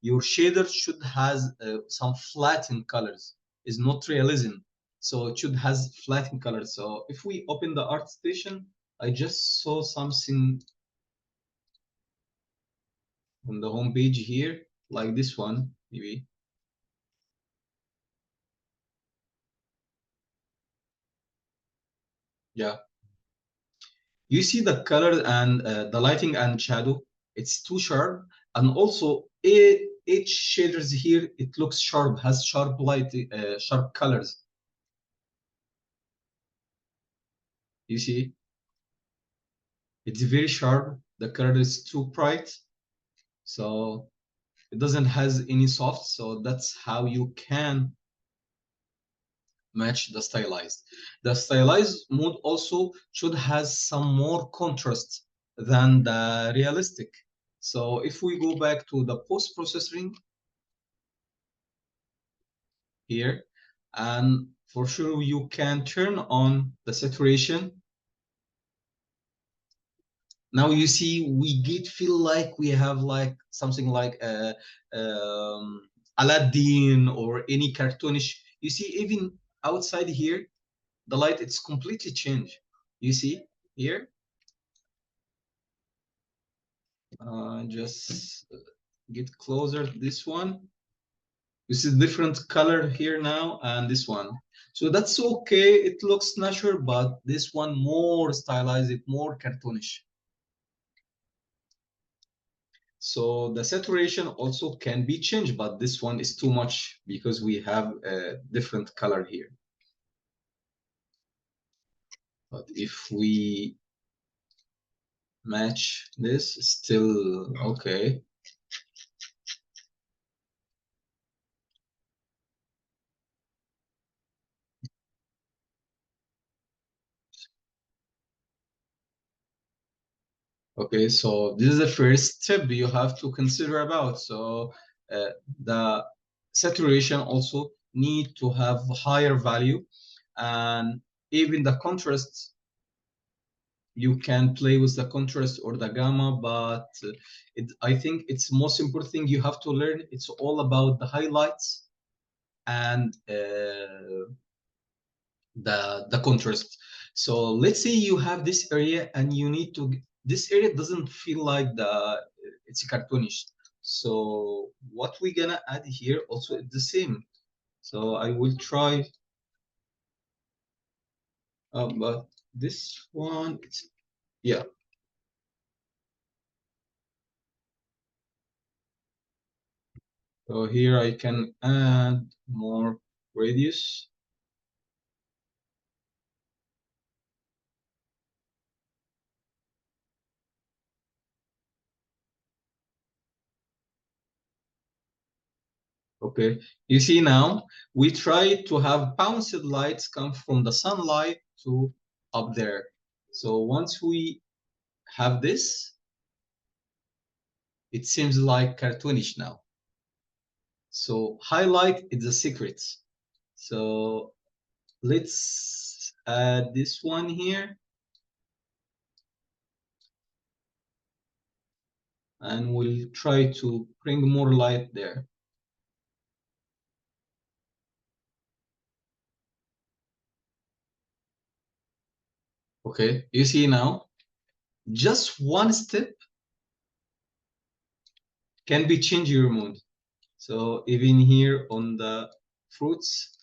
shader should has some flattened colors. It's not realism, so it should has flattened colors. So if we open the art station, I just saw something on the home page here, like this one, maybe. Yeah. You see the color and the lighting and shadow, it's too sharp. And also each shaders here, it looks sharp, has sharp light, sharp colors. You see, it's very sharp. The color is too bright. So it doesn't has any soft. So that's how you can match the stylized. The stylized mode also should has some more contrast than the realistic. So if we go back to the post-processing here, and for sure you can turn on the saturation. Now you see we get feel like we have like something like Aladdin or any cartoonish. You see even outside here, the light it's completely changed. You see here, just get closer to this one. You see different color here now and this one. So that's okay. It looks natural, but this one more stylized, more cartoonish. So the saturation also can be changed, but this one is too much because we have a different color here. But if we match this, still okay. Okay, so this is the first step you have to consider about. So the saturation also need to have higher value, and even the contrast, you can play with the contrast or the gamma, but I think it's most important thing you have to learn. It's all about the highlights and the contrast. So let's say you have this area and you need to, this area doesn't feel like it's cartoonish. So what we're gonna add here also is the same. So I will try, but this one, yeah. So here I can add more radius. Okay, you see now, we try to have bounced lights come from the sunlight to up there. So once we have this, it seems like cartoonish now. So highlight is the secret. So let's add this one here. And we'll try to bring more light there. Okay, you see now, just one step can be change your mood. So even here on the fruits,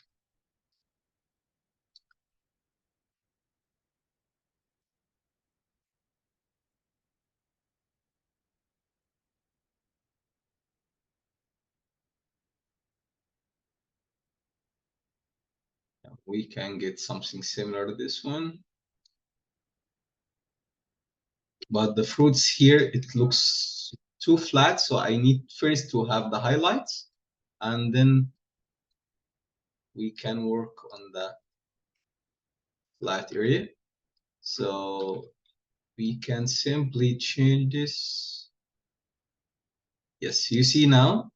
we can get something similar to this one. But the fruits here, it looks too flat. So I need first to have the highlights, and then we can work on the flat area. So we can simply change this. Yes, you see now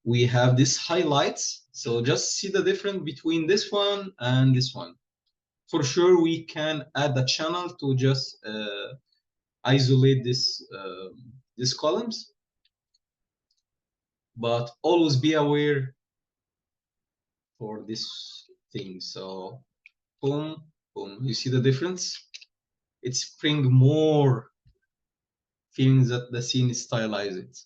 we have this highlights. So just see the difference between this one and this one. For sure, we can add a channel to just isolate these columns, but always be aware for this thing. So boom, boom, you see the difference? It's bring more feelings that the scene is stylized.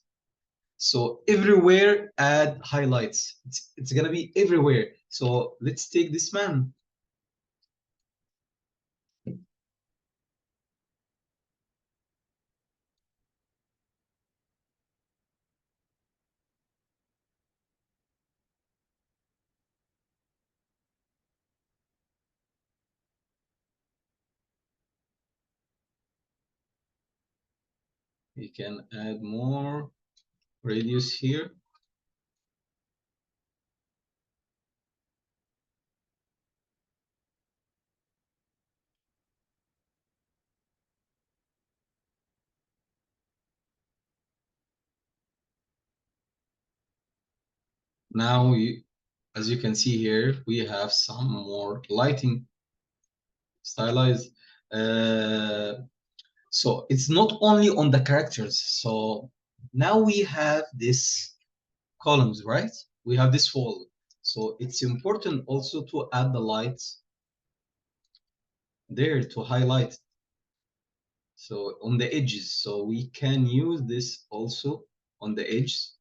So everywhere add highlights. It's gonna be everywhere. So let's take this man. We can add more radius here. Now, as you can see here, we have some more lighting stylized. So it's not only on the characters. So now we have this columns, right? We have this wall. So it's important also to add the lights there to highlight. So on the edges, so we can use this also on the edges.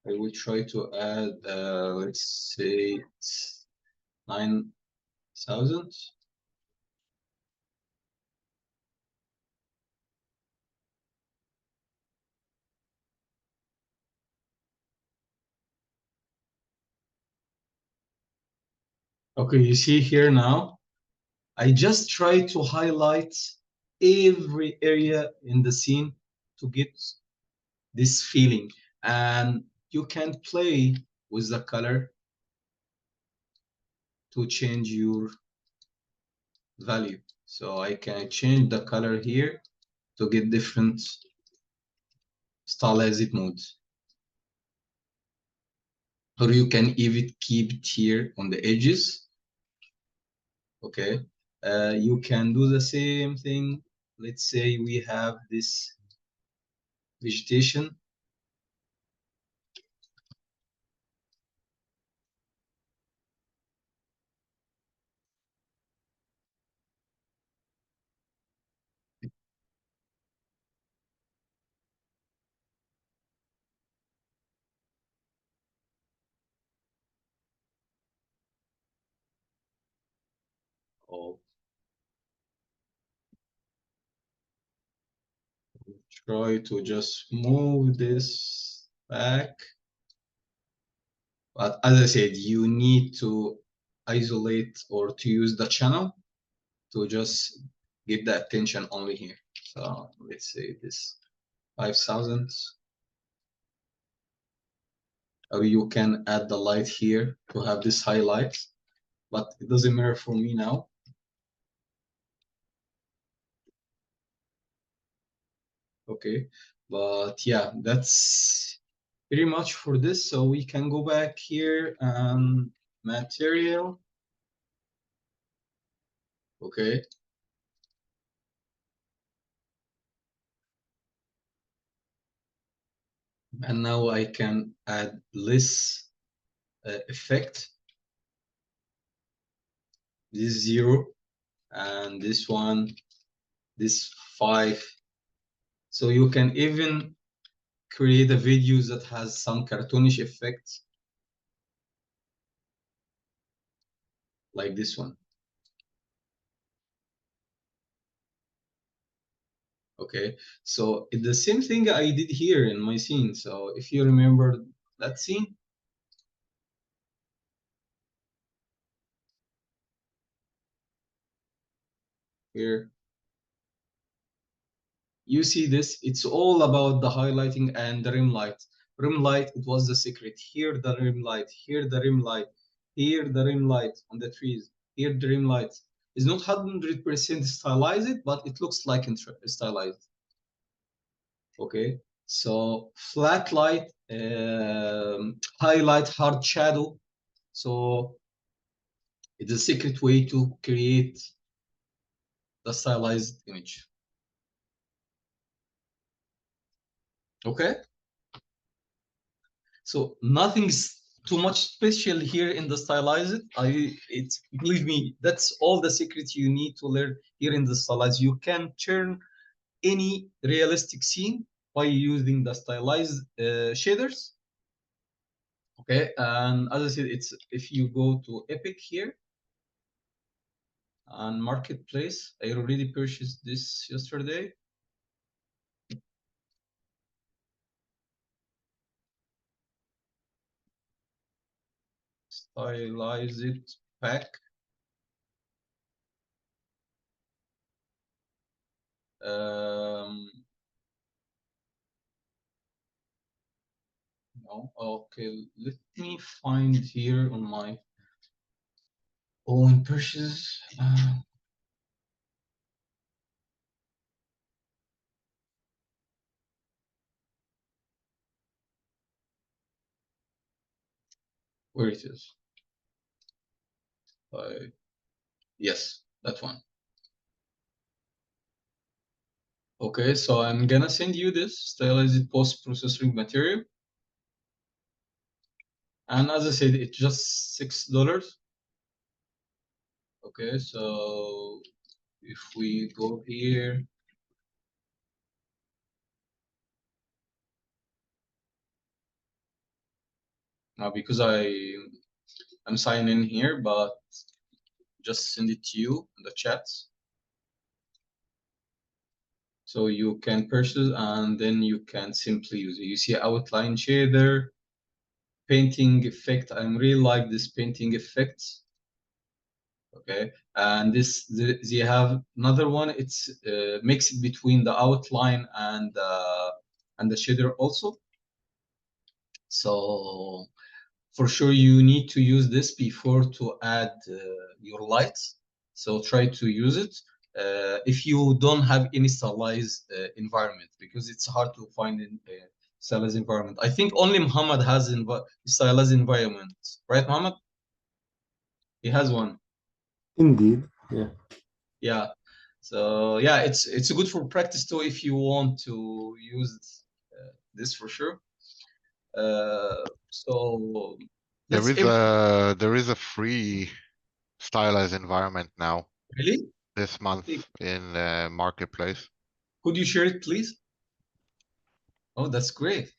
I will try to add, let's say 9,000. Okay, you see here now, I just try to highlight every area in the scene to get this feeling, and you can play with the color to change your value. So I can change the color here to get different stylized modes, or you can even keep it here on the edges. Okay, you can do the same thing. Let's say we have this vegetation. Oh, try to just move this back. But as I said, you need to isolate or to use the channel to just get the attention only here. So let's say this 5,000. Or you can add the light here to have this highlight, but it doesn't matter for me now. Okay, but yeah, that's pretty much for this. So we can go back here and material. Okay. And now I can add less effect. This 0 and this one, this 5. So you can even create a video that has some cartoonish effects like this one. Okay, so it's the same thing I did here in my scene. So if you remember that scene, here you see this, it's all about the highlighting and the rim light. Rim light, it was the secret. Here the rim light, here the rim light, here the rim light on the trees, here the rim light. It's not 100% stylized, but it looks like stylized. Okay, so flat light, highlight, hard shadow. So it's a secret way to create the stylized image. Okay, so nothing's too much special here in the stylized. It's, believe me, that's all the secrets you need to learn here in the stylized. You can turn any realistic scene by using the stylized shaders. Okay, and as I said, it's if you go to Epic here and Marketplace, I already purchased this yesterday. Stylized pack. No, okay, let me find here on my own purchase. Where it is. Yes, that one. Okay, so I'm gonna send you this stylized post-processing material. And as I said, it's just $6. Okay, so if we go here, now because I'm signing in here, but just send it to you in the chat. So you can purchase and then you can simply use it. You see outline shader, painting effect. I really like this painting effect. Okay, and they have another one. It's mixed between the outline and the shader also. So for sure you need to use this before to add your lights. So try to use it if you don't have any stylized environment, because it's hard to find in stylized environment. I think only Muhammad has stylized environment, right, Muhammad? He has one. Indeed, yeah. Yeah. So yeah, it's good for practice too if you want to use this for sure. So There let's is a free stylized environment now really. this month in Marketplace. Could you share it, please? Oh, that's great.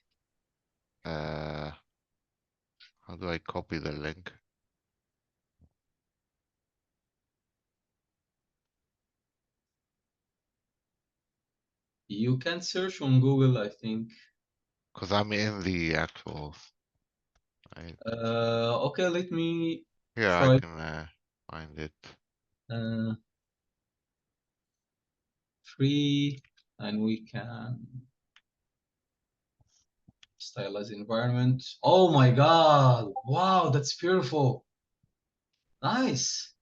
How do I copy the link? You can search on Google, I think. Because I'm in the actual. Okay, let me Yeah, I try. can find it. Free, and we can stylize environment. Oh my God! Wow, that's beautiful. Nice.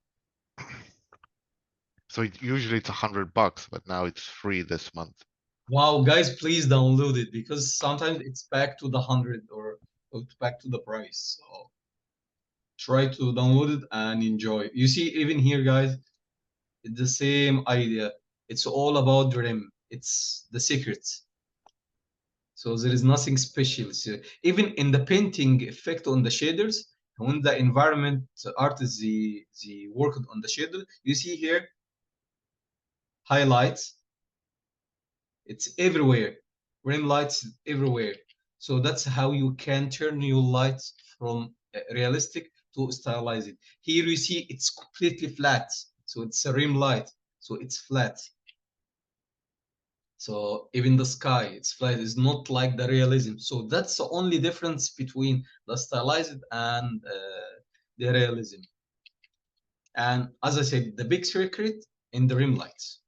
So usually it's $100, but now it's free this month. Wow, guys, please download it, because sometimes it's back to the 100 or back to the price. So try to download it and enjoy. You see, even here, guys, it's the same idea. It's all about dream. It's the secrets. So there is nothing special. So even in the painting effect on the shaders, when the environment artists they worked on the shader, you see here highlights. It's everywhere. Rim lights everywhere. So that's how you can turn your lights from realistic to stylized. Here you see it's completely flat. So it's a rim light. So it's flat. So even the sky, it's flat. It's not like the realism. So that's the only difference between the stylized and the realism. And as I said, the big secret in the rim lights.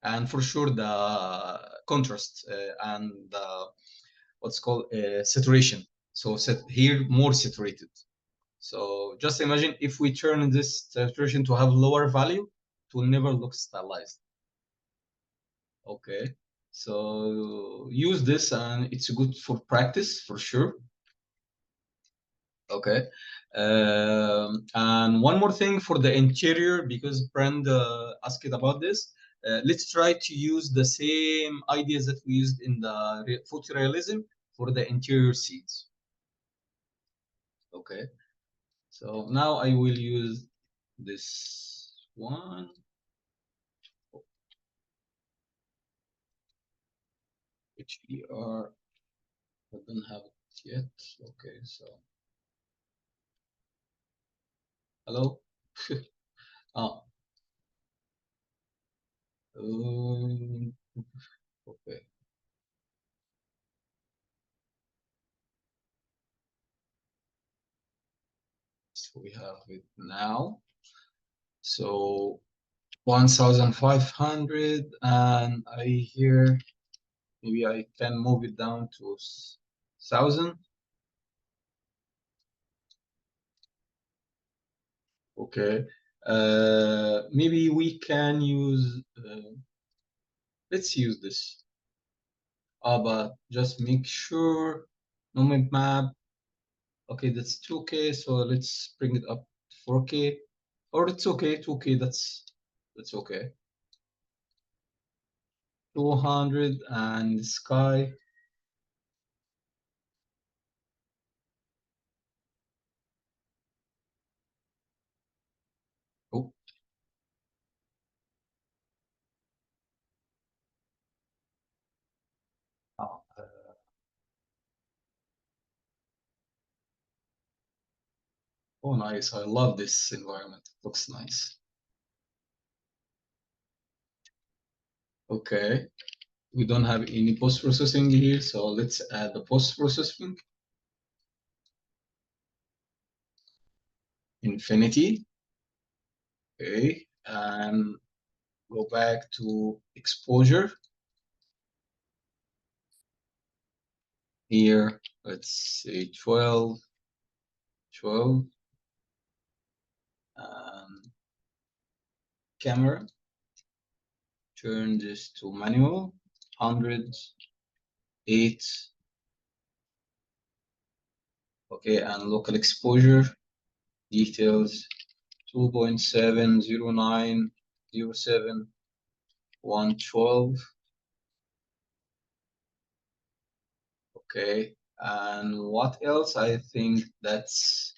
And for sure the contrast and what's called saturation. So here more saturated. So just imagine if we turn this saturation to have lower value, it will never look stylized. Okay, so use this and it's good for practice for sure. Okay, and one more thing for the interior, because Brand asked about this. Let's try to use the same ideas that we used in the photorealism for the interior scenes. Okay, so now I will use this one. HDR, I don't have it yet. Okay, so hello. Ah. Okay. So we have it now. So 1,500, and I hear maybe I can move it down to 1,000. Okay. Maybe we can use. Let's use this. But just make sure no map. Okay, that's 2K. So let's bring it up to 4K, or it's okay 2K. That's okay. 200 and sky. Oh. Oh, nice. I love this environment. Looks nice. Okay. We don't have any post-processing here, so let's add the post-processing. Infinity. Okay, and go back to exposure. Here, let's say 12. Camera, turn this to manual, 100, 8. Okay, and local exposure, details, 2.70907 112. Okay, and what else? I think that's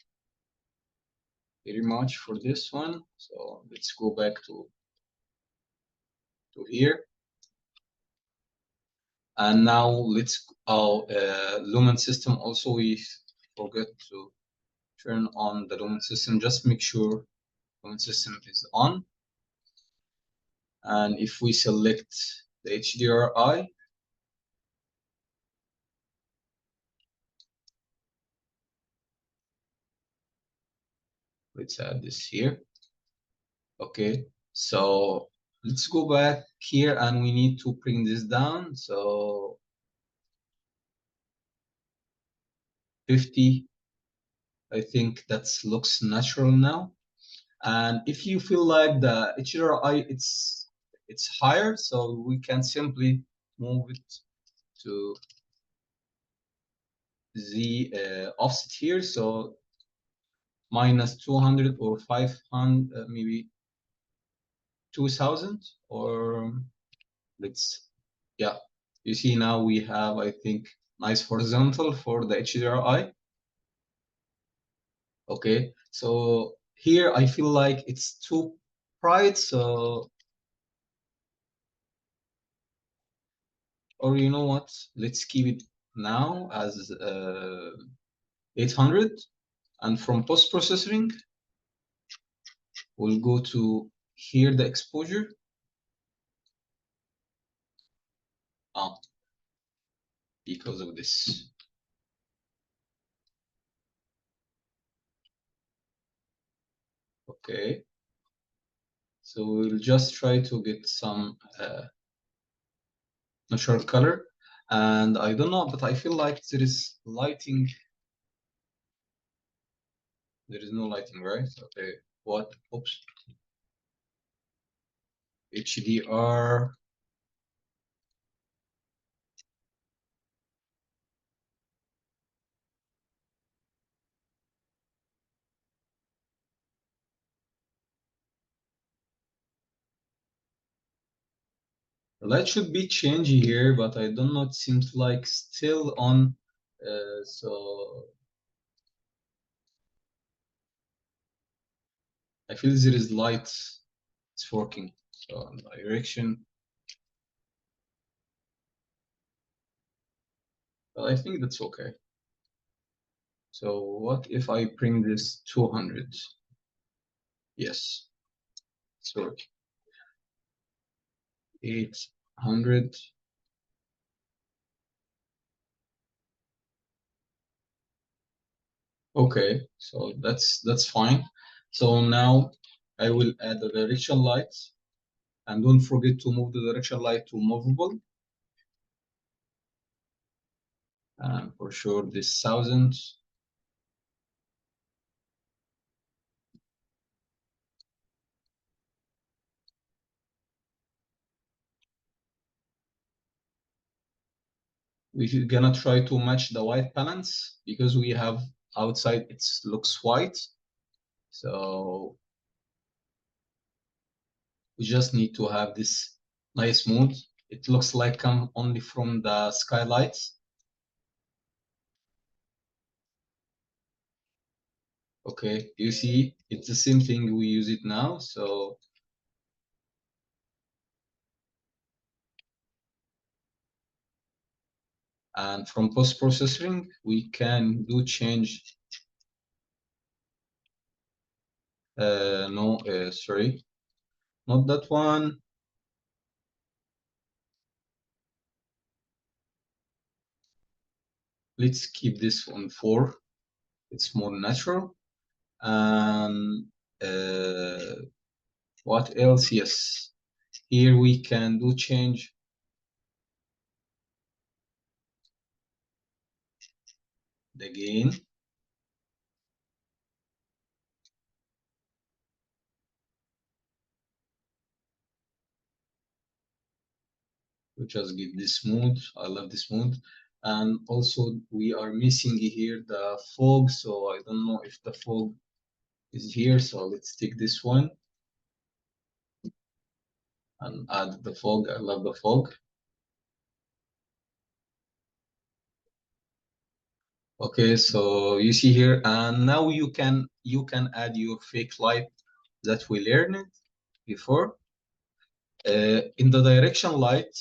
very much for this one. So let's go back to here. And now let's Lumen system. Also, we forget to turn on the Lumen system. Just make sure Lumen system is on. And if we select the HDRI, let's add this here. Okay, so let's go back here and we need to bring this down. So 50, I think that looks natural now. And if you feel like the HDRI it's higher, so we can simply move it to the offset here. So minus 200 or 500, maybe 2000, or let's, yeah, you see now we have, I think, nice horizontal for the HDRI. Okay, so here I feel like it's too bright, so, or you know what, let's keep it now as 800, and from post-processing we'll go to here, the exposure. Because of this. Okay, so we'll just try to get some natural color, and I don't know, but I feel like there is lighting. There is no lighting, right? Okay, what? Oops. HDR. Light should be changing here, but I don't know. It seems like still on. So I feel there is light. It's working. So direction. But I think that's okay. So what if I bring this 200? Yes, it's working. 800. Okay, so that's fine. So now I will add the direction light, and don't forget to move the direction light to movable. And for sure this 1000. We're gonna try to match the white balance because we have outside it looks white. So we just need to have this nice mood. It looks like come only from the skylights. Okay, you see, it's the same thing, we use it now. So and from post-processing, we can do change. No, sorry, not that one. Let's keep this on 4. It's more natural. And What else? Yes, here we can do change the gain. We just give this smooth. I love this smooth. And also we are missing here the fog, so I don't know if the fog is here. So let's take this one and add the fog. I love the fog. Okay, so you see here, and now you can add your fake light that we learned before. In the direction light,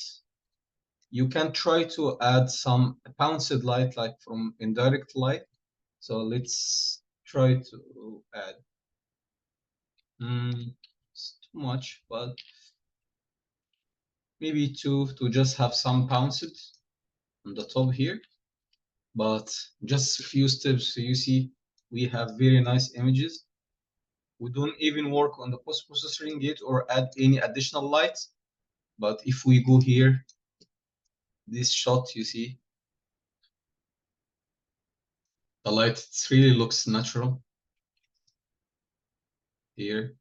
you can try to add some bounced light like from indirect light. So let's try to add. It's too much, but maybe two to just have some bounced on the top here. But just a few steps, so you see we have very nice images. We don't even work on the post-processing yet or add any additional lights. But if we go here, this shot, you see, the light really looks natural here.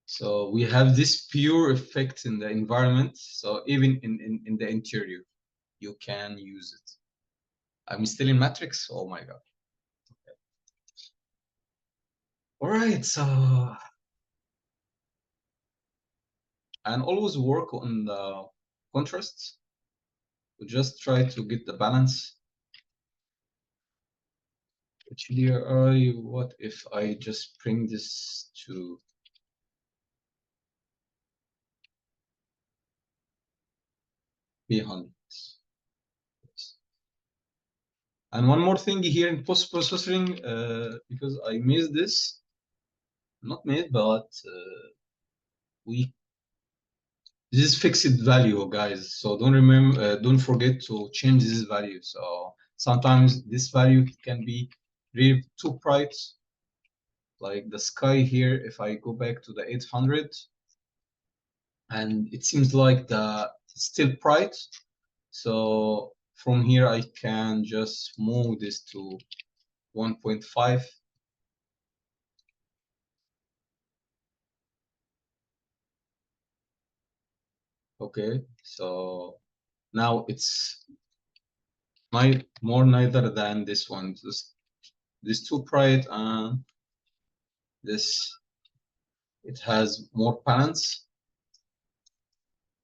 So we have this pure effect in the environment. So even in the interior, you can use it. I'm still in Matrix. Oh my God. Okay. All right. So, and always work on the contrasts. We just try to get the balance. HDRI, what if I just bring this to B100? And one more thing here in post-processing, because I missed this, not made, but this is fixed value, guys. So don't forget to change this value. So sometimes this value can be really too bright, like the sky here. If I go back to the 800, and it seems like it's still bright. So from here, I can just move this to 1.5. Okay, so now it's more neither than this one. This too bright, and this it has more balance.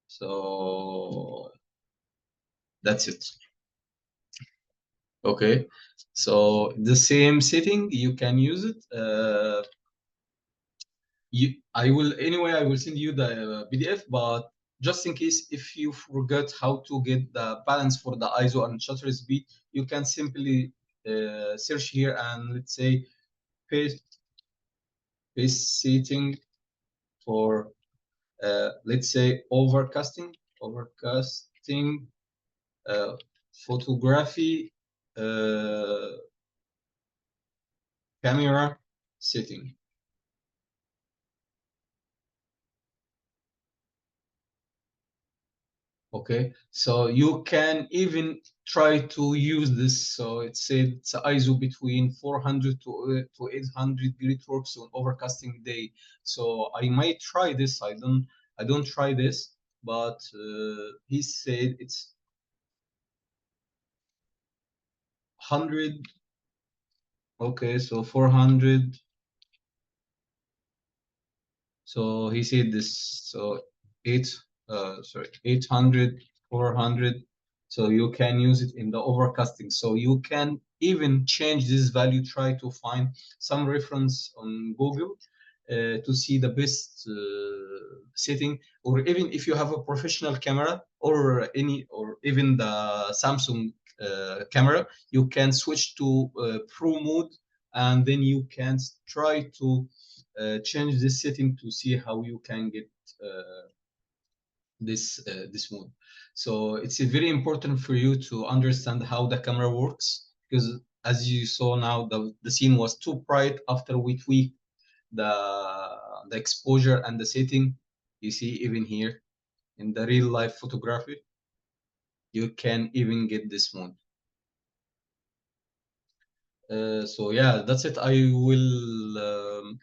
So that's it. Okay, so the same setting you can use it. I will send you the PDF, but just in case if you forgot how to get the balance for the ISO and shutter speed, you can simply search here and let's say paste setting for let's say overcasting photography camera setting. Okay, so you can even try to use this. So it's ISO between 400 to 800 grid works on overcasting day. So I might try this. I don't try this, but he said it's 100. Okay, so 400. So he said this. So 800, 400. So you can use it in the overcasting. So you can even change this value, try to find some reference on Google to see the best setting, or even if you have a professional camera or even the Samsung camera, you can switch to Pro mode, and then you can try to change this setting to see how you can get this mode. So it's very important for you to understand how the camera works, because as you saw now, the scene was too bright. After we tweaked the exposure and the setting, you see even here in the real life photography, you can even get this mood. So yeah, that's it. I will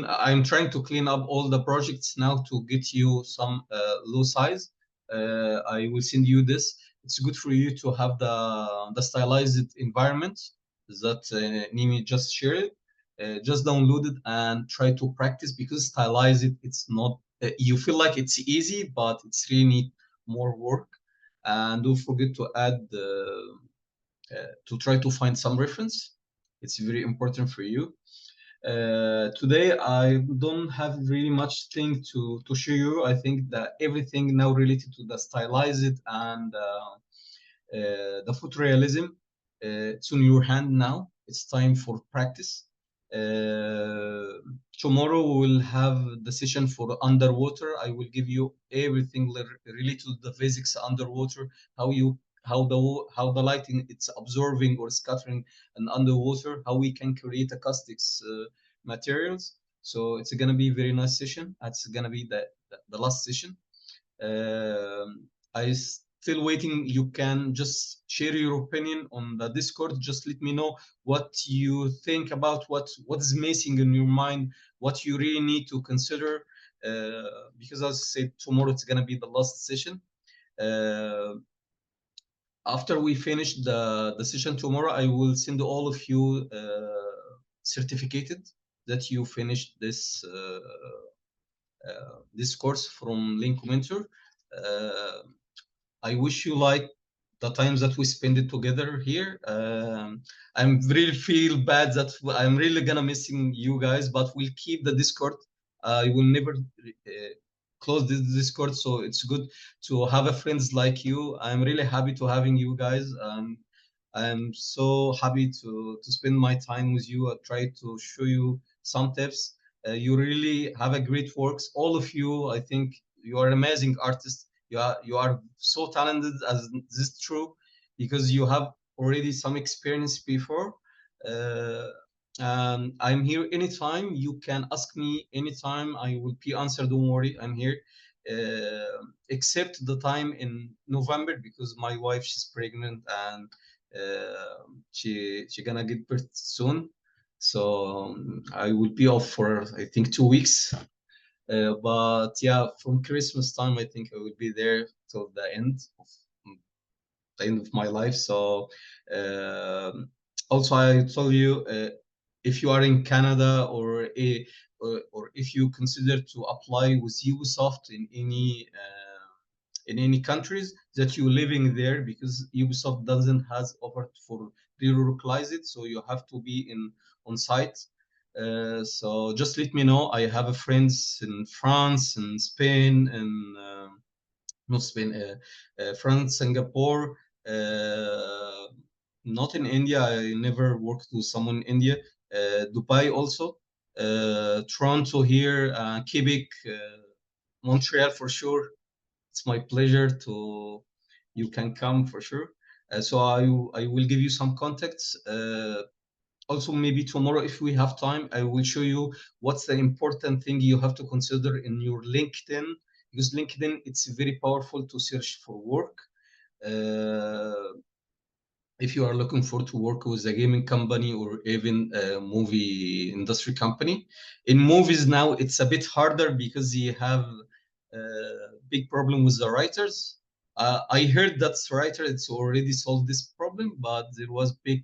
I'm trying to clean up all the projects now to get you some low size. I will send you this. It's good for you to have the stylized environment that Nimi just shared. Just download it and try to practice, because stylize it, it's not, you feel like it's easy, but it's really need more work. And don't forget to add to try to find some reference. It's very important for you. Today, I don't have really much thing to show you. I think that everything now related to the stylized and the photorealism, it's on your hand now. It's time for practice. Tomorrow we will have the session for underwater. I will give you everything related to the physics underwater, how the lighting it's absorbing or scattering and underwater, how we can create acoustics materials. So it's gonna be a very nice session. It's gonna be the last session. I still waiting. You can just share your opinion on the Discord. Just let me know what you think about what is missing in your mind, what you really need to consider. Because as I said, tomorrow it's gonna be the last session. After we finish the session tomorrow, I will send all of you certificated that you finished this course from Link Mentor. I wish you like the times that we spend it together here. I'm really feel bad that I'm really gonna missing you guys, but we'll keep the Discord. I will never close this Discord, so it's good to have a friends like you. I'm really happy to having you guys. I'm so happy to spend my time with you. I try to show you some tips. You really have a great works. All of you, I think you are amazing artists. You are so talented, as this is true, because you have already some experience before. I'm here anytime. You can ask me anytime. I will be answered. Don't worry, I'm here. Except the time in November, because my wife, she's pregnant, and she gonna give birth soon. So I will be off for, I think, 2 weeks. But yeah, from Christmas time, I think I will be there till the end of my life. So also, I told you, if you are in Canada or if you consider to apply with Ubisoft in any countries that you're living there, because Ubisoft doesn't has offered for pre-localize it, so you have to be on site. So just let me know. I have friends in France and Spain and not Spain, France, Singapore, not in India. I never worked with someone in India. Dubai also, Toronto here, Quebec, Montreal for sure. It's my pleasure to. You can come for sure. So I will give you some contacts. Also, maybe tomorrow, if we have time, I will show you what's the important thing you have to consider in your LinkedIn, because LinkedIn, it's very powerful to search for work. If you are looking for to work with a gaming company or even a movie industry company. In movies now, it's a bit harder because you have a big problem with the writers. I heard that writer, it's already solved this problem, but there was big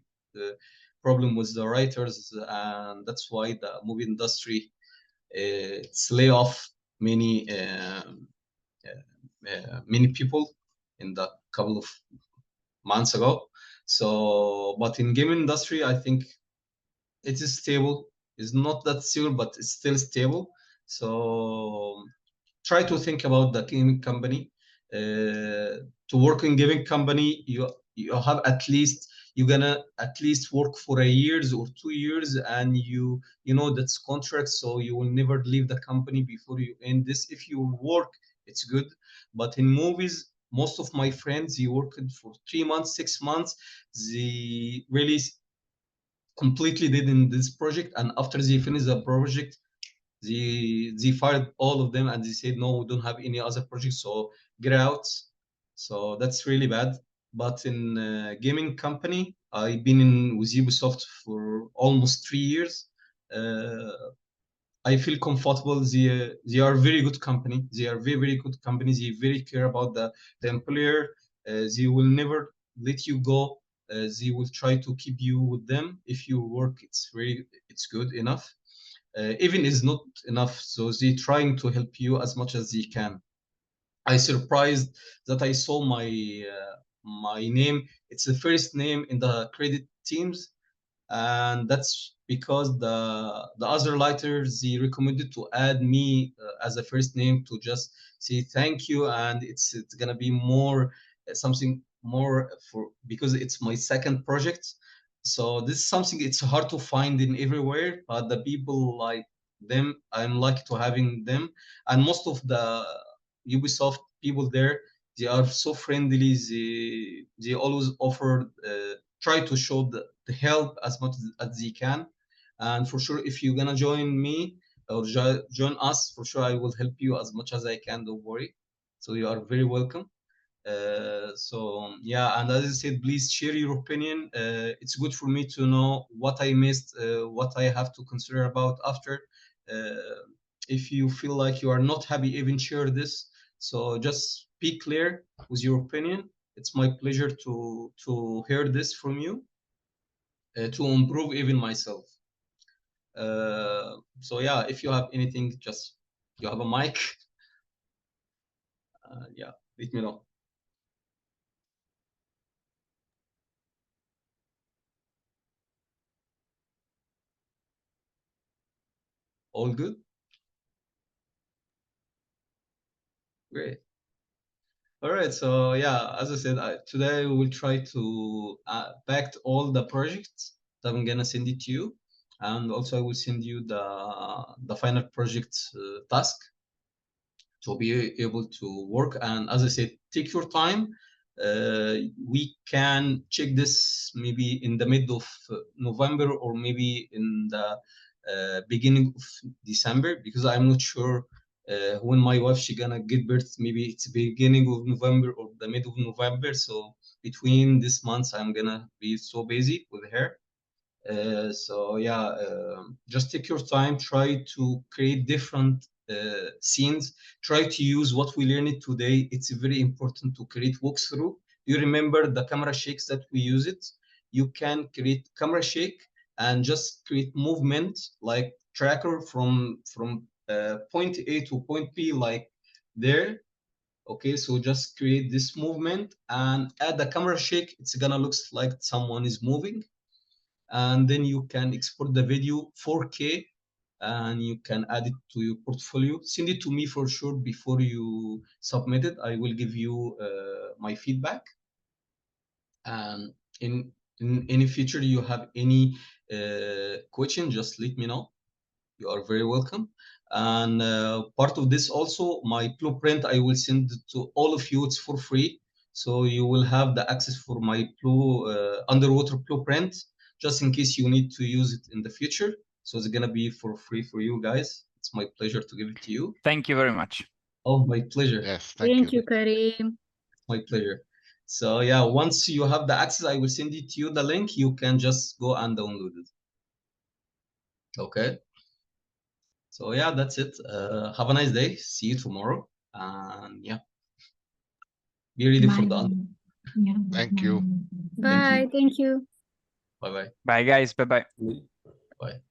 problem with the writers, and that's why the movie industry it's lay off many people in the couple of months ago. So, but in game industry, I think it is stable. It's not that stable, but it's still stable. So try to think about the gaming company. To work in gaming company, you have you're gonna at least work for a years or 2 years, and you know that's contract, so you will never leave the company before you end this. If you work, it's good. But in movies, most of my friends, you worked for 3 months, 6 months. They really completely did in this project, and after they finished the project, they fired all of them and they said, no, we don't have any other projects, so get out. So that's really bad. But in gaming company, I've been in with Ubisoft for almost 3 years. I feel comfortable. They are very good company. They are very, very good company. They very care about the employer. They will never let you go. They will try to keep you with them. If you work, it's good enough. Even is not enough. So they trying to help you as much as they can. I surprised that I saw my name. It's the first name in the credit teams, and that's because the other lighters, they recommended to add me as a first name to just say thank you, and it's gonna be more something more for, because it's my second project. So this is something it's hard to find in everywhere, but the people like them, I'm lucky to having them. And most of the Ubisoft people there, they are so friendly. They always offer try to show the help as much as they can. And for sure, if you're gonna join me or join us, for sure I will help you as much as I can. Don't worry. So you are very welcome. So yeah, and as I said, please share your opinion. It's good for me to know what I missed, what I have to consider about after. If you feel like you are not happy, even share this. So just be clear with your opinion. It's my pleasure to hear this from you, to improve even myself. So yeah, if you have anything, just you have a mic. Yeah, let me know. All good? Great. All right, so yeah, as I said, today we will try to pack all the projects that I'm gonna send it to you, and also I will send you the final project task to be able to work. And as I said, take your time. We can check this maybe in the mid of November or maybe in the beginning of December, because I'm not sure when my wife she gonna give birth. Maybe it's beginning of November or the mid of November. So between this months, I'm gonna be so busy with her. So yeah, just take your time, try to create different scenes, try to use what we learned today. It's very important to create walkthrough. You remember the camera shakes that we use it? You can create camera shake and just create movement like tracker from point A to point B, like there. Okay, so just create this movement and add the camera shake. It's gonna look like someone is moving, and then you can export the video 4K and you can add it to your portfolio. Send it to me for sure before you submit it. I will give you my feedback. And in any future you have any question, just let me know. You are very welcome. And part of this also, my blueprint, I will send it to all of you. It's for free. So you will have the access for my underwater blueprint, just in case you need to use it in the future. So it's gonna be for free for you guys. It's my pleasure to give it to you. Thank you very much. Oh, my pleasure. Yes, Thank you, Karim. My pleasure. So yeah, once you have the access, I will send it to you, the link. You can just go and download it. Okay. So yeah, that's it. Have a nice day. See you tomorrow. And yeah, be ready for the answer. Yeah. thank you. Bye. Thank you. Bye bye. Bye, guys. Bye-bye. Bye.